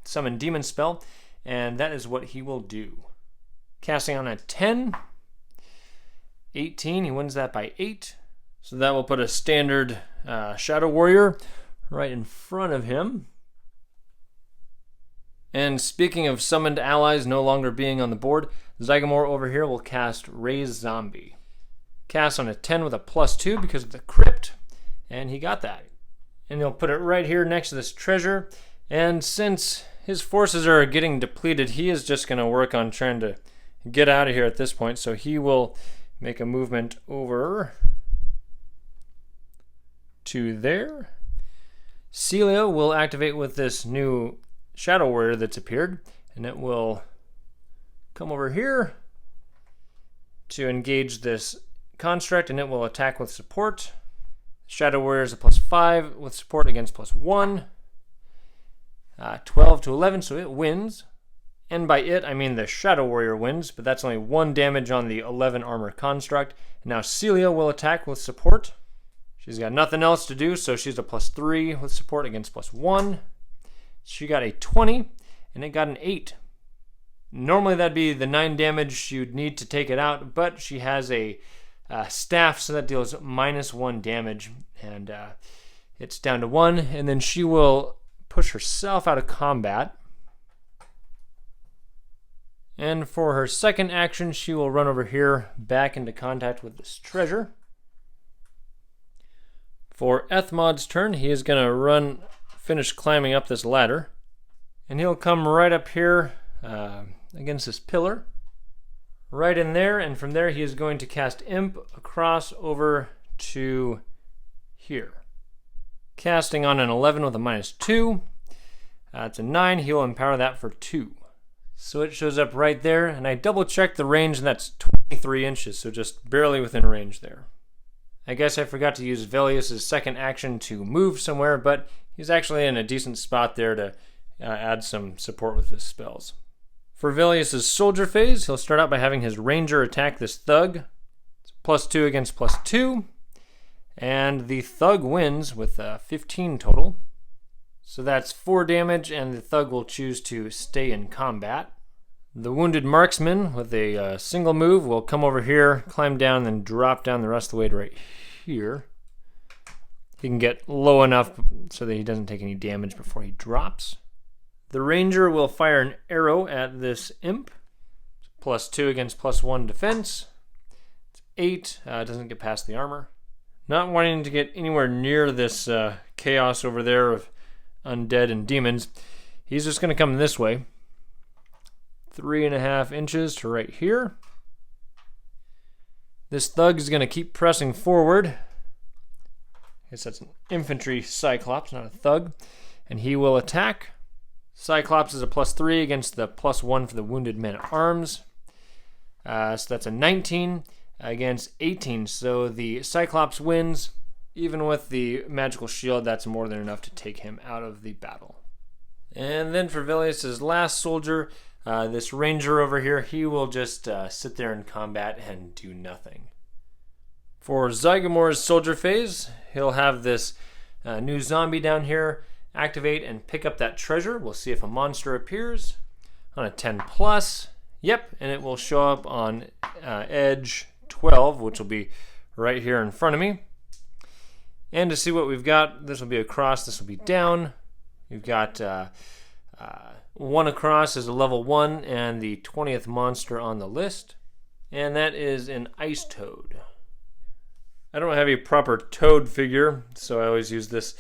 Summon Demon spell, and that is what he will do. Casting on a 10, 18, he wins that by 8. So that will put a standard Shadow Warrior right in front of him. And speaking of summoned allies no longer being on the board, Zygomor over here will cast Raise Zombie. Cast on a 10 with a +2 because of the Crypt, and he got that. And he'll put it right here next to this treasure, and since his forces are getting depleted, he is just going to work on trying to get out of here at this point, so he will make a movement over to there. Celia will activate with this new Shadow Warrior that's appeared, and it will come over here to engage this construct, and it will attack with support. Shadow Warrior is a +5 with support against +1. 12 to 11, so it wins. And by it, I mean the Shadow Warrior wins, but that's only 1 damage on the 11 armor construct. And now Celia will attack with support. She's got nothing else to do, so she's a +3 with support against +1. She got a 20, and it got an 8. Normally that'd be the 9 damage you'd need to take it out, but she has a staff, so that deals -1 damage, and it's down to 1, and then she will push herself out of combat. And for her second action, she will run over here back into contact with this treasure. For Ethmod's turn, he is going to finish climbing up this ladder, and he'll come right up here against this pillar, right in there, and from there he is going to cast Imp across over to here. Casting on an 11 with a -2. It's a 9, he'll empower that for 2. So it shows up right there, and I double checked the range, and that's 23 inches, so just barely within range there. I guess I forgot to use Velius' second action to move somewhere, but he's actually in a decent spot there to add some support with his spells. For Velius' soldier phase, he'll start out by having his ranger attack this thug. It's +2 against +2. And the thug wins with 15 total. So that's 4 damage, and the thug will choose to stay in combat. The wounded marksman with a single move will come over here, climb down, and then drop down the rest of the way to right here. He can get low enough so that he doesn't take any damage before he drops. The ranger will fire an arrow at this imp. +2 against +1 defense. It's 8. Doesn't get past the armor. Not wanting to get anywhere near this chaos over there of undead and demons, he's just going to come this way. 3.5 inches to right here. This thug is going to keep pressing forward. I guess that's an infantry Cyclops, not a thug. And he will attack. Cyclops is a +3 against the +1 for the wounded man-at-arms. So that's a 19 against 18. So the Cyclops wins. Even with the magical shield, that's more than enough to take him out of the battle. And then for Velius' last soldier, this ranger over here, he will just sit there in combat and do nothing. For Zygomor's soldier phase, he'll have this new zombie down here activate and pick up that treasure. We'll see if a monster appears on a 10+. Yep, and it will show up on edge 12, which will be right here in front of me. And to see what we've got, this will be across, this will be down. We've got 1 across is a level 1 and the 20th monster on the list. And that is an ice toad. I don't have a proper toad figure, so I always use this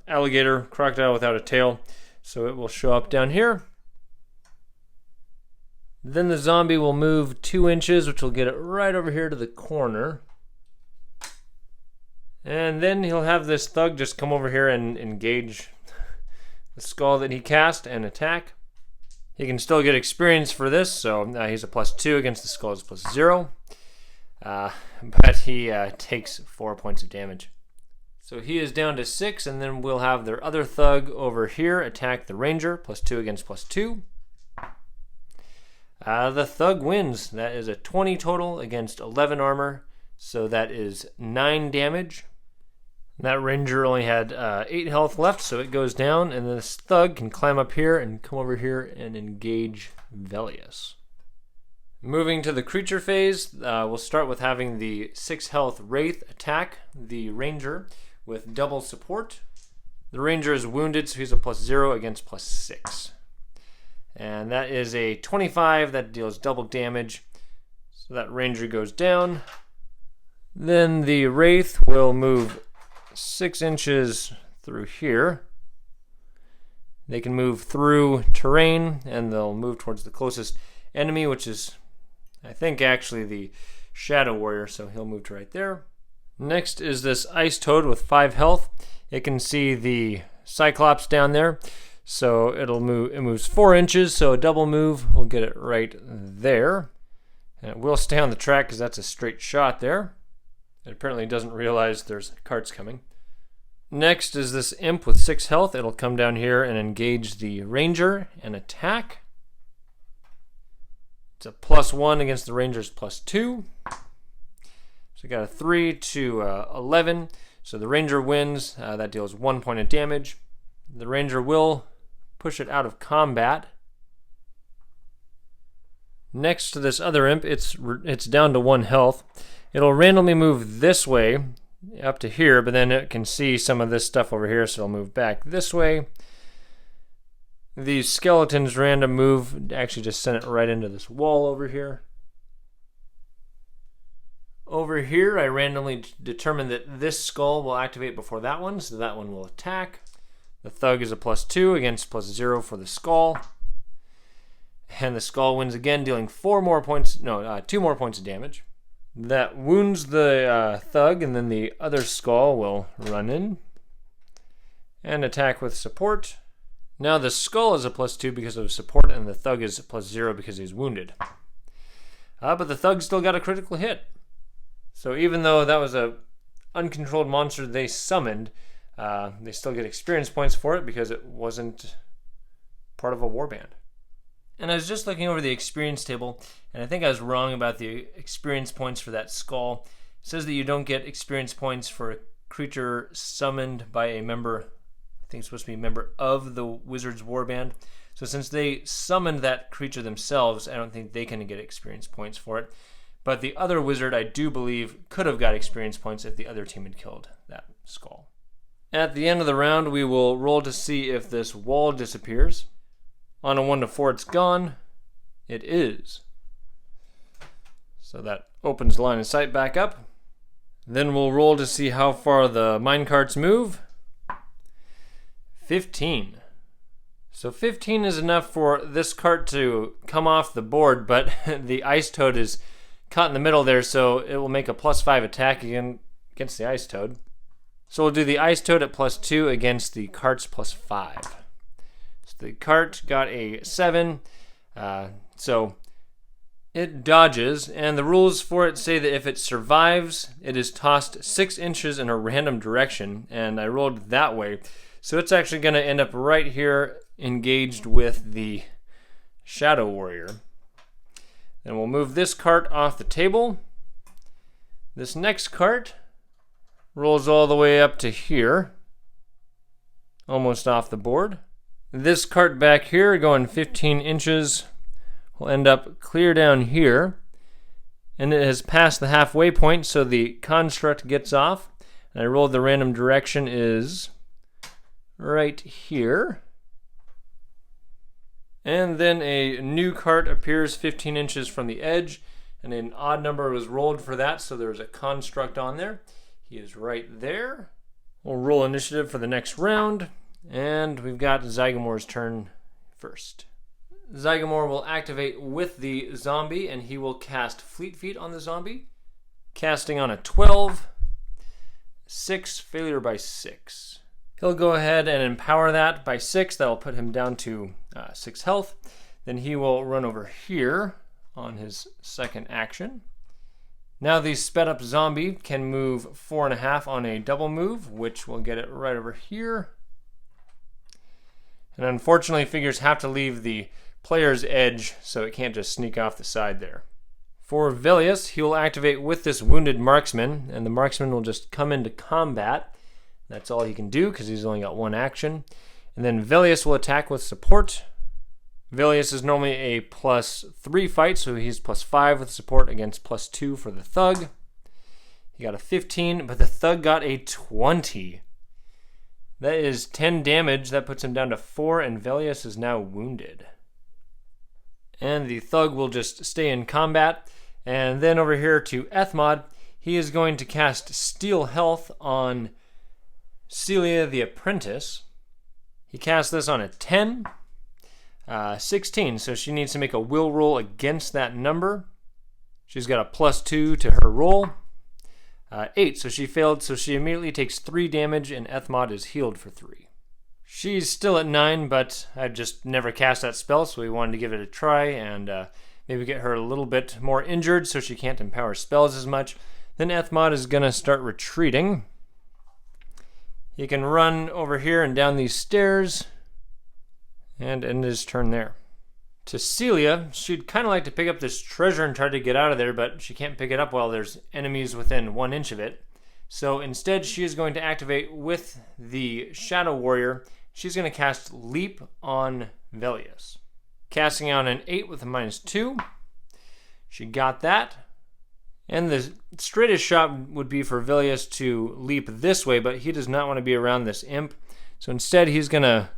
alligator, crocodile without a tail. So it will show up down here. Then the zombie will move 2 inches, which will get it right over here to the corner. And then he'll have this thug just come over here and engage the skull that he cast and attack. He can still get experience for this, so he's a +2 against the skull is +0. But he takes 4 points of damage. So he is down to 6, and then we'll have their other thug over here attack the ranger, +2 against +2. The thug wins. That is a 20 total against 11 armor, so that is 9 damage. That ranger only had 8 health left, so it goes down, and this thug can climb up here and come over here and engage Velius. Moving to the creature phase, we'll start with having the 6 health Wraith attack the ranger with double support. The ranger is wounded, so he's a +0 against +6. And that is a 25 that deals double damage. So that ranger goes down. Then the Wraith will move 6 inches through here. They can move through terrain, and they'll move towards the closest enemy, which is, I think, actually the Shadow Warrior, so he'll move to right there. Next is this Ice Toad with 5 health. It can see the Cyclops down there, so it moves 4 inches, so a double move will get it right there. And it will stay on the track because that's a straight shot there. It apparently doesn't realize there's carts coming. Next is this imp with 6 health. It'll come down here and engage the ranger and attack. It's a +1 against the ranger's +2. So we got a 3 to 11. So the ranger wins. That deals 1 point of damage. The ranger will push it out of combat. Next to this other imp, it's down to 1 health. It'll randomly move this way up to here, but then it can see some of this stuff over here, so it'll move back this way. The skeleton's random move actually just sent it right into this wall over here. Over here, I randomly determined that this skull will activate before that one, so that one will attack. The thug is a +2 against +0 for the skull. And the skull wins again, dealing 2 more points of damage. That wounds the thug, and then the other skull will run in and attack with support. Now the skull is a +2 because of support, and the thug is +0 because he's wounded. But the thug still got a critical hit. So even though that was a uncontrolled monster they summoned, they still get experience points for it because it wasn't part of a warband. And I was just looking over the experience table, and I think I was wrong about the experience points for that skull. says that you don't get experience points for a creature summoned by a member, I think it's supposed to be a member of the Wizard's Warband. So since they summoned that creature themselves, I don't think they can get experience points for it. But the other wizard, I do believe, could have got experience points if the other team had killed that skull. At the end of the round, we will roll to see if this wall disappears. On a 1 to 4, it's gone. It is. So that opens line of sight back up. Then we'll roll to see how far the minecarts move. 15. So 15 is enough for this cart to come off the board, but the ice toad is caught in the middle there, so it will make a +5 attack against the ice toad. So we'll do the ice toad at +2 against the cart's +5. So the cart got a 7, so it dodges, and the rules for it say that if it survives, it is tossed 6 inches in a random direction, and I rolled that way. So it's actually going to end up right here engaged with the Shadow Warrior. Then we'll move this cart off the table. This next cart rolls all the way up to here, almost off the board. This cart back here, going 15 inches, will end up clear down here, and it has passed the halfway point, so the construct gets off. And I rolled the random direction is right here. And then a new cart appears 15 inches from the edge, and an odd number was rolled for that, so there's a construct on there. He is right there. We'll roll initiative for the next round, and we've got Zygomor's turn first. Zygomor will activate with the zombie, and he will cast Fleet Feet on the zombie. Casting on a 12. 6, failure by 6. He'll go ahead and empower that by 6. That will put him down to 6 health. Then he will run over here on his second action. Now the sped up zombie can move 4.5 on a double move, which will get it right over here. And unfortunately, figures have to leave the player's edge, so it can't just sneak off the side there. For Velius, he will activate with this wounded marksman, and the marksman will just come into combat. That's all he can do because he's only got 1 action. And then Velius will attack with support. Velius is normally a +3 fight, so he's +5 with support against +2 for the thug. He got a 15, but the thug got a 20. That is 10 damage. That puts him down to 4, and Velius is now wounded. And the thug will just stay in combat. And then over here to Ethmod, he is going to cast Steal Health on Celia the Apprentice. He casts this on a 10. 16, so she needs to make a will roll against that number. She's got a +2 to her roll. 8, so she failed, so she immediately takes 3 damage, and Ethmod is healed for 3. She's still at 9, but I've just never cast that spell, so we wanted to give it a try and maybe get her a little bit more injured so she can't empower spells as much. Then Ethmod is going to start retreating. He can run over here and down these stairs and end his turn there. To Celia, she'd kind of like to pick up this treasure and try to get out of there, but she can't pick it up while there's enemies within 1 inch of it. So instead, she is going to activate with the Shadow Warrior. She's going to cast Leap on Velius. Casting on an 8 with a -2. She got that. And the straightest shot would be for Velius to leap this way, but he does not want to be around this imp. So instead, he's going to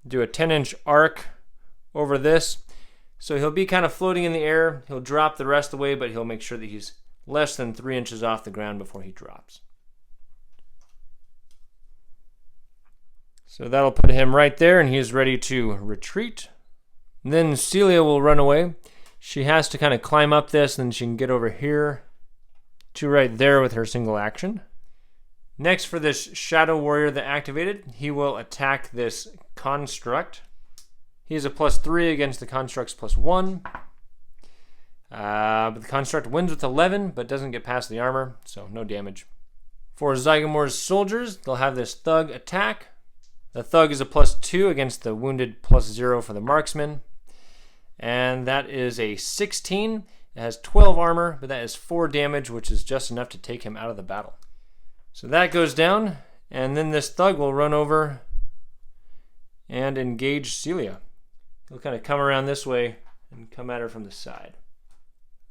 do a 10-inch arc over this. So he'll be kind of floating in the air. He'll drop the rest of the way, but he'll make sure that he's less than 3 inches off the ground before he drops. So that'll put him right there, and he's ready to retreat. Then Celia will run away. She has to kind of climb up this, and then she can get over here to right there with her single action. Next, for this Shadow Warrior that activated, he will attack this construct. He has a +3 against the construct's +1. But the construct wins with 11, but doesn't get past the armor, so no damage. For Zygomor's soldiers, they'll have this thug attack. The thug is a +2 against the wounded +0 for the marksman. And that is a 16. It has 12 armor, but that is 4 damage, which is just enough to take him out of the battle. So that goes down, and then this thug will run over and engage Celia. He'll kind of come around this way and come at her from the side.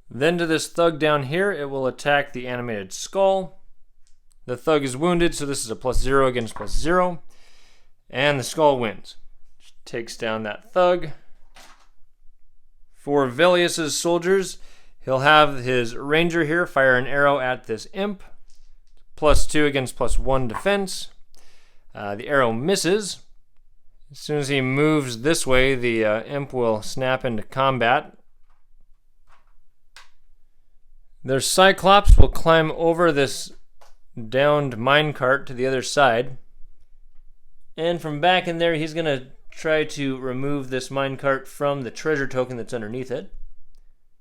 Then to this thug down here, it will attack the animated skull. The thug is wounded, so this is a +0 against +0. And the skull wins. Just takes down that thug. For Velius' soldiers, he'll have his ranger here fire an arrow at this imp. +2 against +1 defense. The arrow misses. As soon as he moves this way, the imp will snap into combat. Their Cyclops will climb over this downed minecart to the other side. And from back in there, he's going to try to remove this minecart from the treasure token that's underneath it.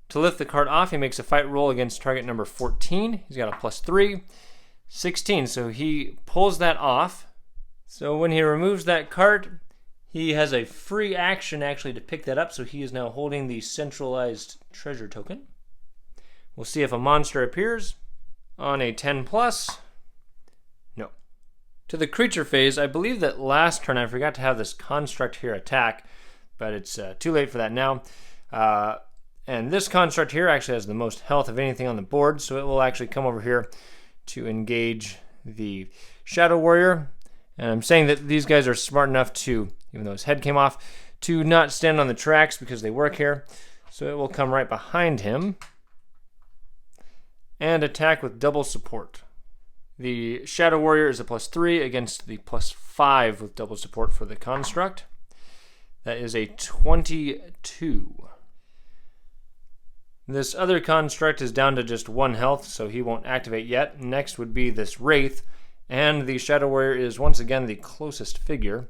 To lift the cart off, he makes a fight roll against target number 14. He's got a +3, 16. So he pulls that off. So when he removes that cart, he has a free action actually to pick that up. So he is now holding the centralized treasure token. We'll see if a monster appears on a 10+. No. To the creature phase, I believe that last turn I forgot to have this construct here attack, but it's too late for that now. And this construct here actually has the most health of anything on the board, so it will actually come over here to engage the Shadow Warrior. And I'm saying that these guys are smart enough to, even though his head came off, to not stand on the tracks because they work here. So it will come right behind him and attack with double support. The Shadow Warrior is a +3 against the +5 with double support for the construct. That is a 22. This other construct is down to just 1 health, so he won't activate yet. Next would be this Wraith, and the Shadow Warrior is once again the closest figure.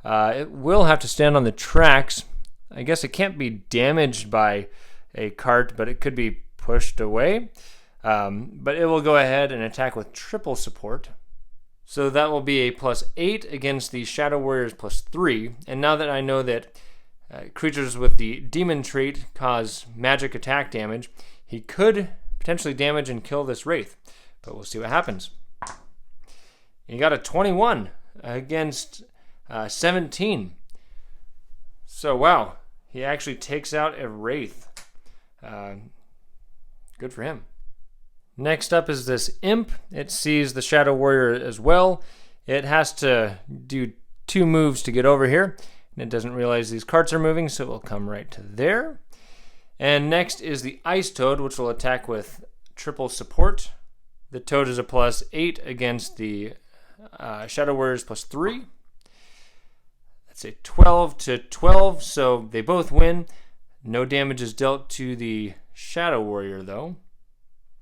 It will have to stand on the tracks. I guess it can't be damaged by a cart, but it could be pushed away. But it will go ahead and attack with triple support. So that will be a +8 against the Shadow Warrior's +3. And now that I know that creatures with the demon trait cause magic attack damage, he could potentially damage and kill this Wraith. But we'll see what happens. He got a 21 against 17. So wow, he actually takes out a Wraith. Good for him. Next up is this Imp. It sees the Shadow Warrior as well. It has to do 2 moves to get over here. And it doesn't realize these carts are moving, so it will come right to there. And next is the Ice Toad, which will attack with triple support. The Toad is a +8 against the Shadow Warrior's +3. That's a 12 to 12, so they both win. No damage is dealt to the Shadow Warrior, though.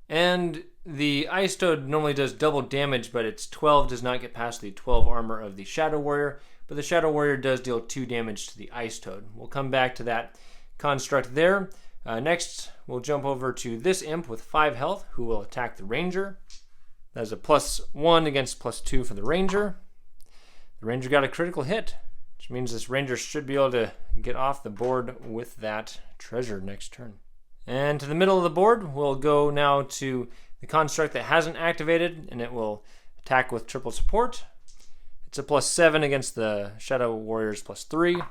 And the Ice Toad normally does double damage, but its 12 does not get past the 12 armor of the Shadow Warrior. But the Shadow Warrior does deal 2 damage to the Ice Toad. We'll come back to that construct there. Next, we'll jump over to this Imp with 5 health, who will attack the Ranger. That's a +1 against +2 for the Ranger. The Ranger got a critical hit, which means this Ranger should be able to get off the board with that treasure next turn. And to the middle of the board, we'll go now to the construct that hasn't activated, and it will attack with triple support. It's a +7 against the Shadow Warrior's +3.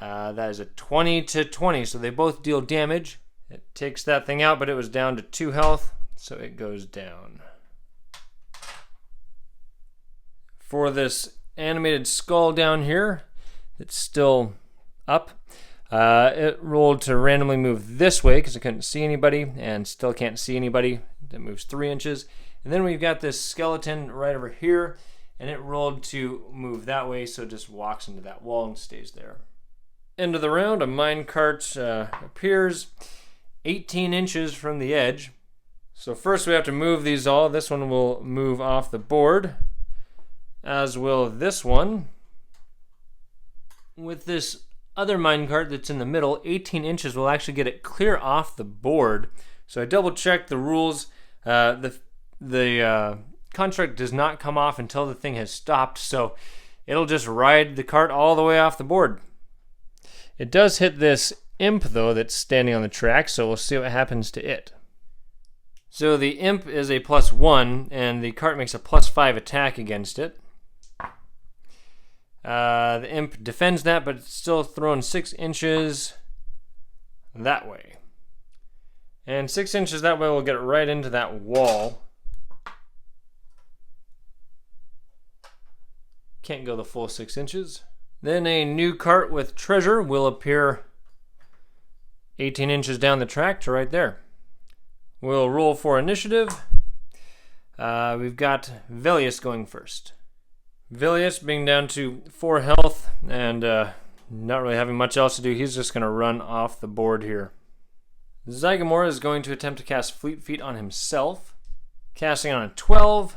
That is a 20 to 20, so they both deal damage. It takes that thing out, but it was down to 2 health, so it goes down. For this animated skull down here, it's still up. It rolled to randomly move this way because I couldn't see anybody, and still can't see anybody. It moves 3 inches. And then we've got this skeleton right over here, and it rolled to move that way, so it just walks into that wall and stays there. End of the round, a minecart appears 18 inches from the edge. So first we have to move these all. This one will move off the board, as will this one. With this other minecart that's in the middle, 18 inches will actually get it clear off the board. So I double checked the rules. The construct does not come off until the thing has stopped, so it'll just ride the cart all the way off the board. It does hit this imp, though, that's standing on the track, so we'll see what happens to it. So the imp is a +1, and the cart makes a +5 attack against it. The imp defends that, but it's still thrown 6 inches that way. And 6 inches that way will get right into that wall. Can't go the full 6 inches. Then a new cart with treasure will appear 18 inches down the track to right there. We'll roll for initiative. We've got Velius going first. Velius being down to 4 health and not really having much else to do, he's just going to run off the board here. Zygomor is going to attempt to cast Fleet Feet on himself. Casting on a 12.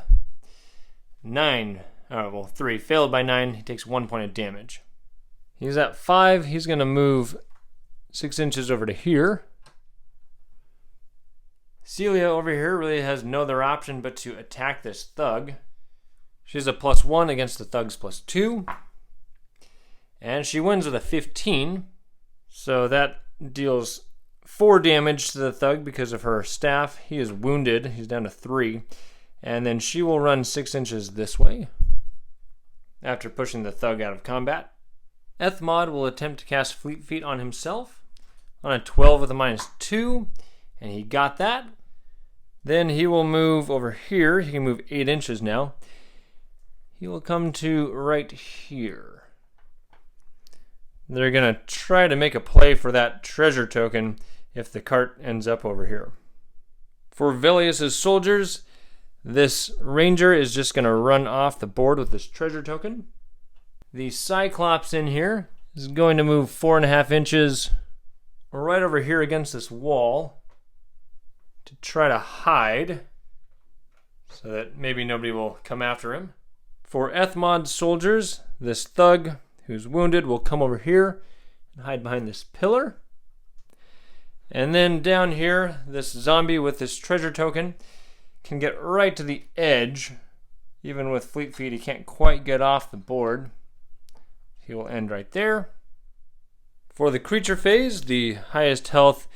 9. Oh, well, 3. Failed by 9. He takes 1 point of damage. He's at 5. He's going to move 6 inches over to here. Celia over here really has no other option but to attack this thug. She's a +1 against the thug's +2. And she wins with a 15. So that deals 4 damage to the thug because of her staff. He is wounded. He's down to 3. And then she will run 6 inches this way after pushing the thug out of combat. Ethmod will attempt to cast Fleet Feet on himself on a 12 with a -2. And he got that. Then he will move over here. He can move 8 inches now. He will come to right here. They're going to try to make a play for that treasure token if the cart ends up over here. For Velius' soldiers, this ranger is just going to run off the board with this treasure token. The Cyclops in here is going to move 4.5 inches right over here against this wall to try to hide so that maybe nobody will come after him. For Ethmod's soldiers, this thug who's wounded will come over here and hide behind this pillar. And then down here, this zombie with this treasure token can get right to the edge. Even with Fleet Feet, he can't quite get off the board. He will end right there. For the creature phase, the highest health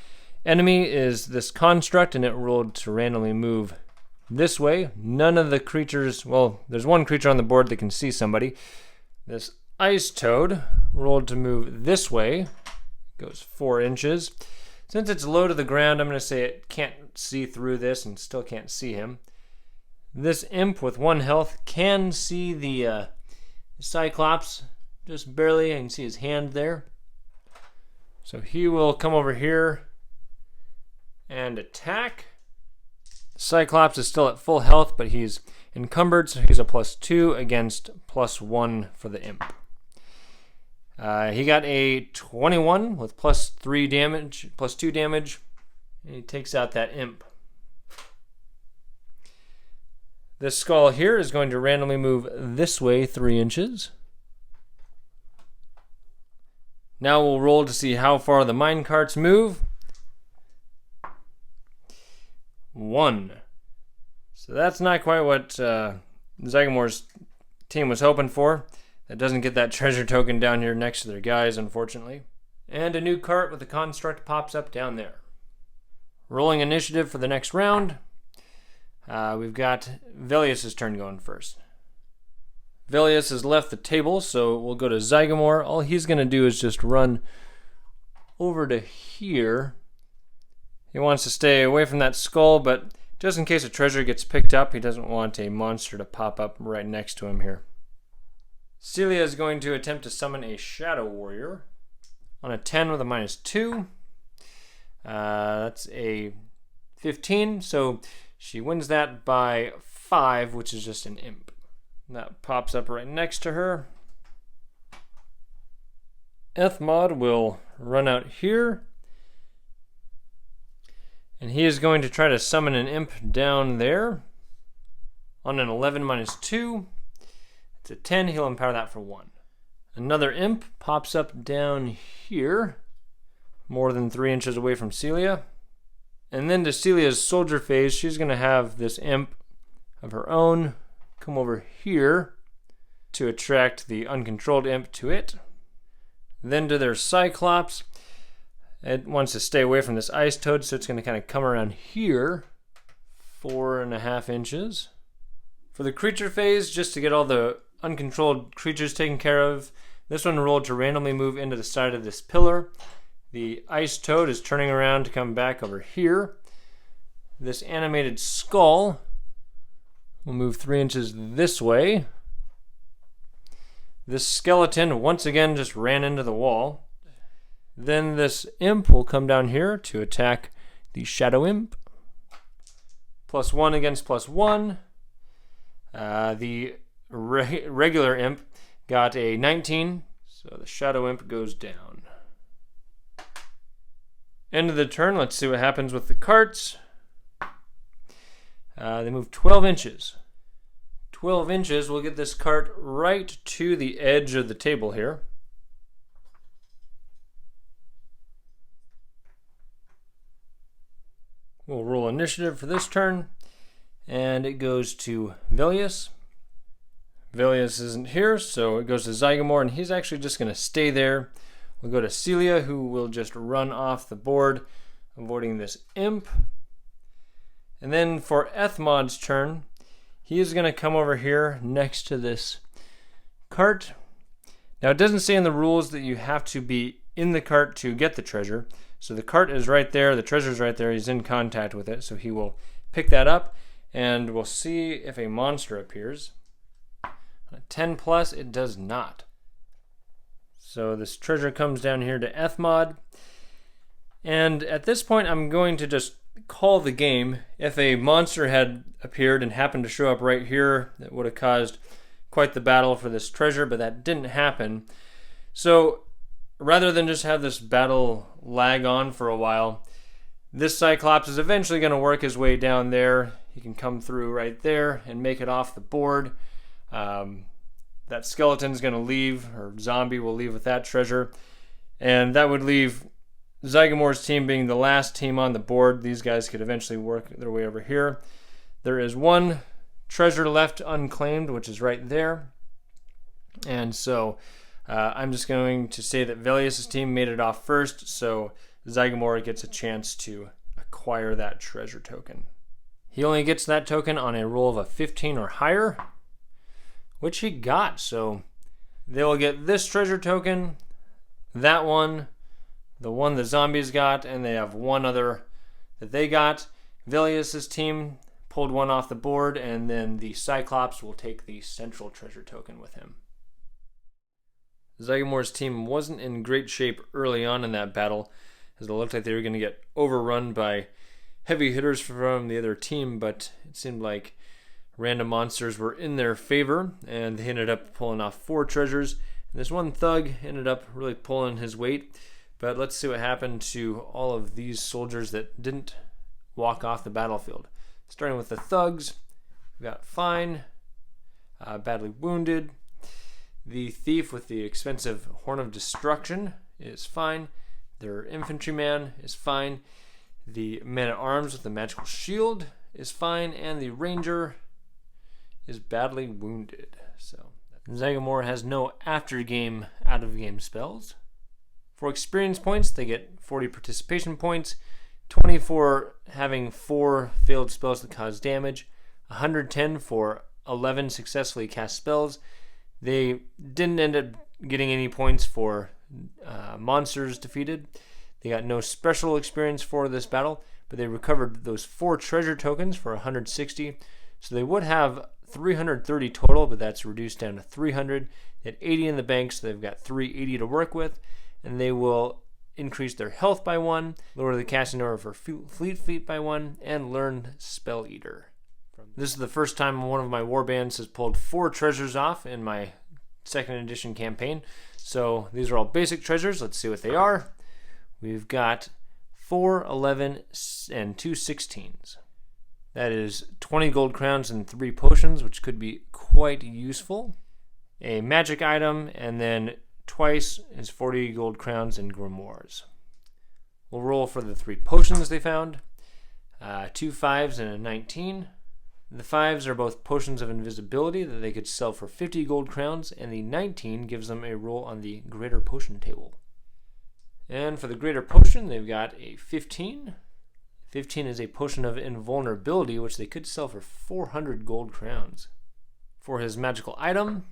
enemy is this construct, and it rolled to randomly move this way. None of the creatures, well, there's one creature on the board that can see somebody. This ice toad rolled to move this way. Goes 4 inches. Since it's low to the ground, I'm going to say it can't see through this and still can't see him. This imp with 1 health can see the Cyclops just barely. I can see his hand there. So he will come over here and attack. Cyclops is still at full health, but he's encumbered, so he's a +2 against +1 for the imp. He got a 21 with +3 damage, +2 damage, and he takes out that imp. This skull here is going to randomly move this way 3 inches. Now we'll roll to see how far the minecarts move. 1. So that's not quite what Zygomor's team was hoping for. That doesn't get that treasure token down here next to their guys, unfortunately. And a new cart with a construct pops up down there. Rolling initiative for the next round. We've got Velius' turn going first. Velius has left the table, so we'll go to Zygomor. All he's going to do is just run over to here. He wants to stay away from that skull, but just in case a treasure gets picked up, he doesn't want a monster to pop up right next to him here. Celia is going to attempt to summon a Shadow Warrior on a 10 with a -2. That's a 15, so she wins that by 5, which is just an imp. That pops up right next to her. Ethmod will run out here. And he is going to try to summon an imp down there. On an 11 -2. It's a 10. He'll empower that for 1. Another imp pops up down here. More than 3 inches away from Celia. And then to Celia's soldier phase, she's going to have this imp of her own come over here to attract the uncontrolled imp to it. Then to their Cyclops. It wants to stay away from this ice toad, so it's going to kind of come around here, 4.5 inches. For the creature phase, just to get all the uncontrolled creatures taken care of, this one rolled to randomly move into the side of this pillar. The ice toad is turning around to come back over here. This animated skull will move 3 inches this way. This skeleton once again just ran into the wall. Then this imp will come down here to attack the shadow imp. +1 against +1. The regular imp got a 19, so the shadow imp goes down. End of the turn. Let's see what happens with the carts. They move 12 inches. 12 inches will get this cart right to the edge of the table here. We'll roll initiative for this turn, and it goes to Velius. Velius isn't here, so it goes to Zygomor, and he's actually just going to stay there. We'll go to Celia, who will just run off the board, avoiding this imp. And then for Ethmod's turn, he is going to come over here next to this cart. Now, it doesn't say in the rules that you have to be in the cart to get the treasure. So the cart is right there, the treasure's right there, he's in contact with it, so he will pick that up, and we'll see if a monster appears. On a 10+, it does not. So this treasure comes down here to Ethmod, and at this point I'm going to just call the game. If a monster had appeared and happened to show up right here, that would have caused quite the battle for this treasure, but that didn't happen. So rather than just have this battle lag on for a while, this Cyclops is eventually going to work his way down there. He can come through right there and make it off the board. That skeleton's going to leave, or zombie will leave with that treasure. And that would leave Zygomor's team being the last team on the board. These guys could eventually work their way over here. There is one treasure left unclaimed, which is right there. And so I'm just going to say that Velius' team made it off first, so Zygomor gets a chance to acquire that treasure token. He only gets that token on a roll of a 15 or higher, which he got. So they will get this treasure token, that one, the one the zombies got, and they have one other that they got. Velius' team pulled one off the board, and then the Cyclops will take the central treasure token with him. Zygomor's team wasn't in great shape early on in that battle, as it looked like they were going to get overrun by heavy hitters from the other team, but it seemed like random monsters were in their favor, and they ended up pulling off 4 treasures. And this one thug ended up really pulling his weight, but let's see what happened to all of these soldiers that didn't walk off the battlefield. Starting with the thugs, we got fine, badly wounded. The thief with the expensive Horn of Destruction is fine. Their Infantryman is fine. The Man-at-Arms with the Magical Shield is fine. And the Ranger is badly wounded. So Zygomor has no after-game, out-of-game spells. For experience points, they get 40 participation points, 20 for having 4 failed spells that cause damage, 110 for 11 successfully cast spells. They didn't end up getting any points for monsters defeated. They got no special experience for this battle, but they recovered those 4 treasure tokens for 160. So they would have 330 total, but that's reduced down to 300. They had 80 in the bank, so they've got 380 to work with. And they will increase their health by 1, lower the casting number for Fleet Feet by 1, and learn Spell Eater. This is the first time one of my Warbands has pulled 4 treasures off in my 2nd edition campaign. So these are all basic treasures. Let's see what they are. We've got 4, 11, and 2 16s. That is 20 gold crowns and 3 potions, which could be quite useful. A magic item, and then twice is 40 gold crowns and grimoires. We'll roll for the 3 potions they found. 2 5s and a 19. The 5s are both potions of invisibility that they could sell for 50 gold crowns, and the 19 gives them a roll on the greater potion table. And for the greater potion, they've got a 15. 15 is a potion of invulnerability, which they could sell for 400 gold crowns. For his magical item,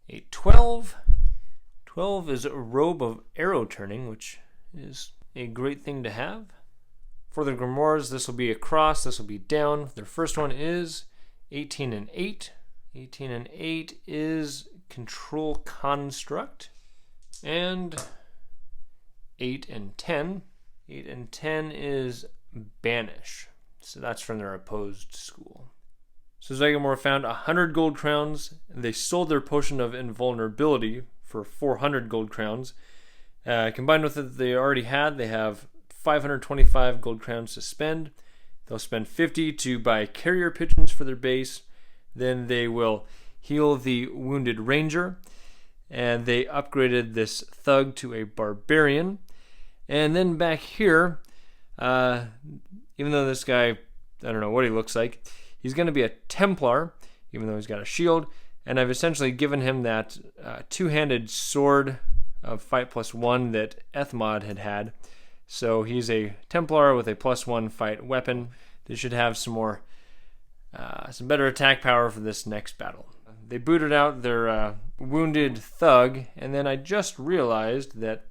a 12. 12 is a robe of arrow turning, which is a great thing to have. For the grimoires, this will be across, this will be down. Their first one is 18 and 8. 18 and 8 is Control Construct. And 8 and 10. 8 and 10 is Banish. So that's from their opposed school. So Zygomor found 100 gold crowns. They sold their potion of invulnerability for 400 gold crowns. Combined with what they already had, they have 525 gold crowns to spend. They'll spend 50 to buy carrier pigeons for their base. Then they will heal the wounded ranger. And they upgraded this thug to a barbarian. And then back here, even though this guy, I don't know what he looks like, he's going to be a Templar, even though he's got a shield. And I've essentially given him that two-handed sword of fight +1 that Ethmod had. So he's a Templar with a +1 fight weapon. They should have some better attack power for this next battle. They booted out their wounded thug, and then I just realized that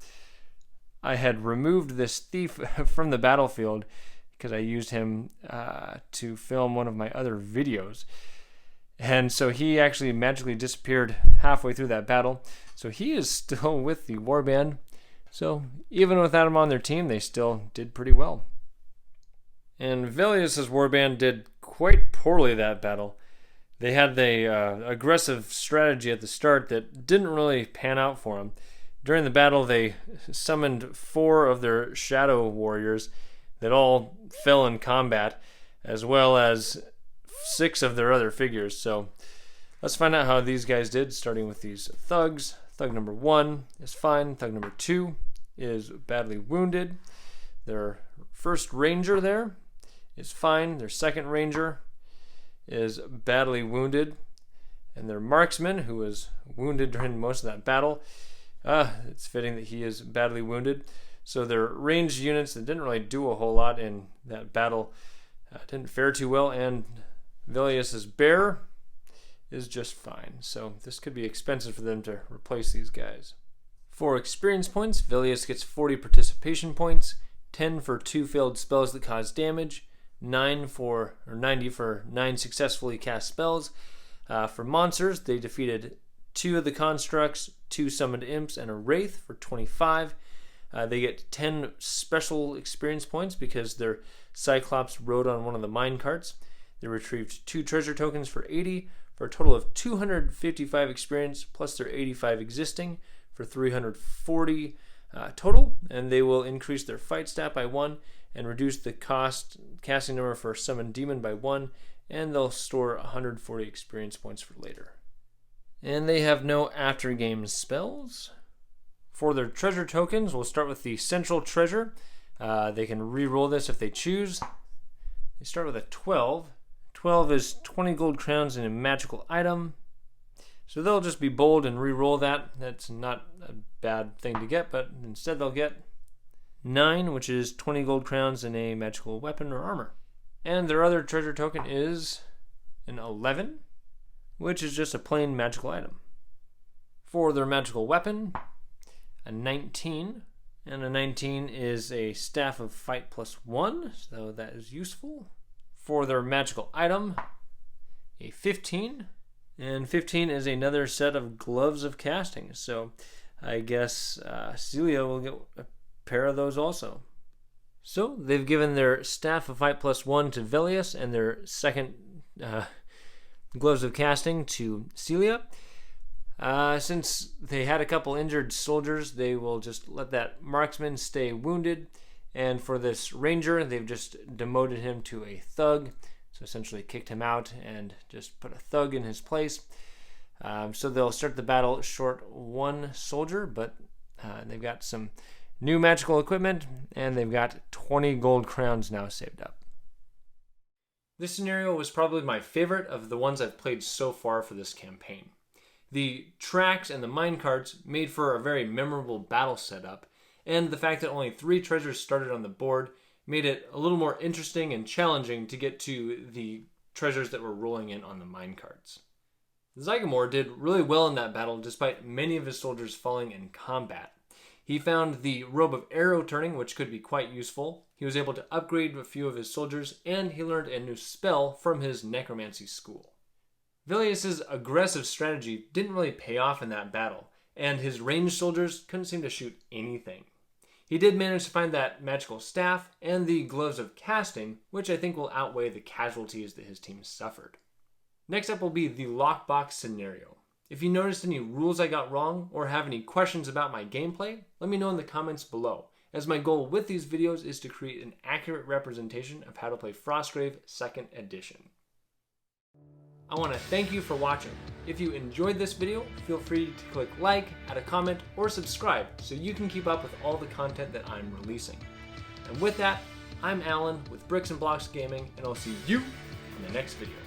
I had removed this thief from the battlefield because I used him to film one of my other videos. And so he actually magically disappeared halfway through that battle. So he is still with the Warband. So even without him on their team, they still did pretty well. And Velius' Warband did quite poorly that battle. They had the aggressive strategy at the start that didn't really pan out for them. During the battle, they summoned 4 of their shadow warriors that all fell in combat, as well as 6 of their other figures. So let's find out how these guys did, starting with these thugs. Thug number 1 is fine. Thug number 2 is badly wounded. Their first ranger there is fine. Their second ranger is badly wounded. And their marksman, who was wounded during most of that battle, it's fitting that he is badly wounded. So their ranged units that didn't really do a whole lot in that battle didn't fare too well. And Velius' bear is just fine. So this could be expensive for them to replace these guys. For experience points, Velius gets 40 participation points, 10 for 2 failed spells that cause damage, 90 for 9 successfully cast spells. For monsters, they defeated 2 of the constructs, 2 summoned imps, and a wraith for 25. They get 10 special experience points because their Cyclops rode on one of the mine carts. They retrieved 2 treasure tokens for 80, for a total of 255 experience, plus their 85 existing, for 340 total. And they will increase their fight stat by 1 and reduce the casting number for Summon Demon by 1, and they'll store 140 experience points for later. And they have no after-game spells. For their treasure tokens, we'll start with the Central Treasure. They can re-roll this if they choose. They start with a 12. 12 is 20 gold crowns and a magical item. So they'll just be bold and re-roll that. That's not a bad thing to get, but instead they'll get 9, which is 20 gold crowns and a magical weapon or armor. And their other treasure token is an 11, which is just a plain magical item. For their magical weapon, a 19, and a 19 is a Staff of Fight +1, so that is useful. For their magical item, a 15, and 15 is another set of Gloves of Casting, so I guess Celia will get a pair of those also. So they've given their Staff of Fight +1 to Velius and their second Gloves of Casting to Celia. Since they had a couple injured soldiers, they will just let that marksman stay wounded. And for this ranger, they've just demoted him to a thug. So essentially kicked him out and just put a thug in his place. So they'll start the battle short 1 soldier, but they've got some new magical equipment, and they've got 20 gold crowns now saved up. This scenario was probably my favorite of the ones I've played so far for this campaign. The tracks and the minecarts made for a very memorable battle setup, and the fact that only 3 treasures started on the board made it a little more interesting and challenging to get to the treasures that were rolling in on the minecarts. Zygomor did really well in that battle despite many of his soldiers falling in combat. He found the Robe of Arrow Turning, which could be quite useful. He was able to upgrade a few of his soldiers, and he learned a new spell from his Necromancy school. Velius' aggressive strategy didn't really pay off in that battle, and his ranged soldiers couldn't seem to shoot anything. He did manage to find that magical staff and the gloves of casting, which I think will outweigh the casualties that his team suffered. Next up will be the lockbox scenario. If you noticed any rules I got wrong or have any questions about my gameplay, let me know in the comments below, as my goal with these videos is to create an accurate representation of how to play Frostgrave 2nd Edition. I want to thank you for watching. If you enjoyed this video, feel free to click like, add a comment, or subscribe so you can keep up with all the content that I'm releasing. And with that, I'm Alan with Bricks and Blocks Gaming, and I'll see you in the next video.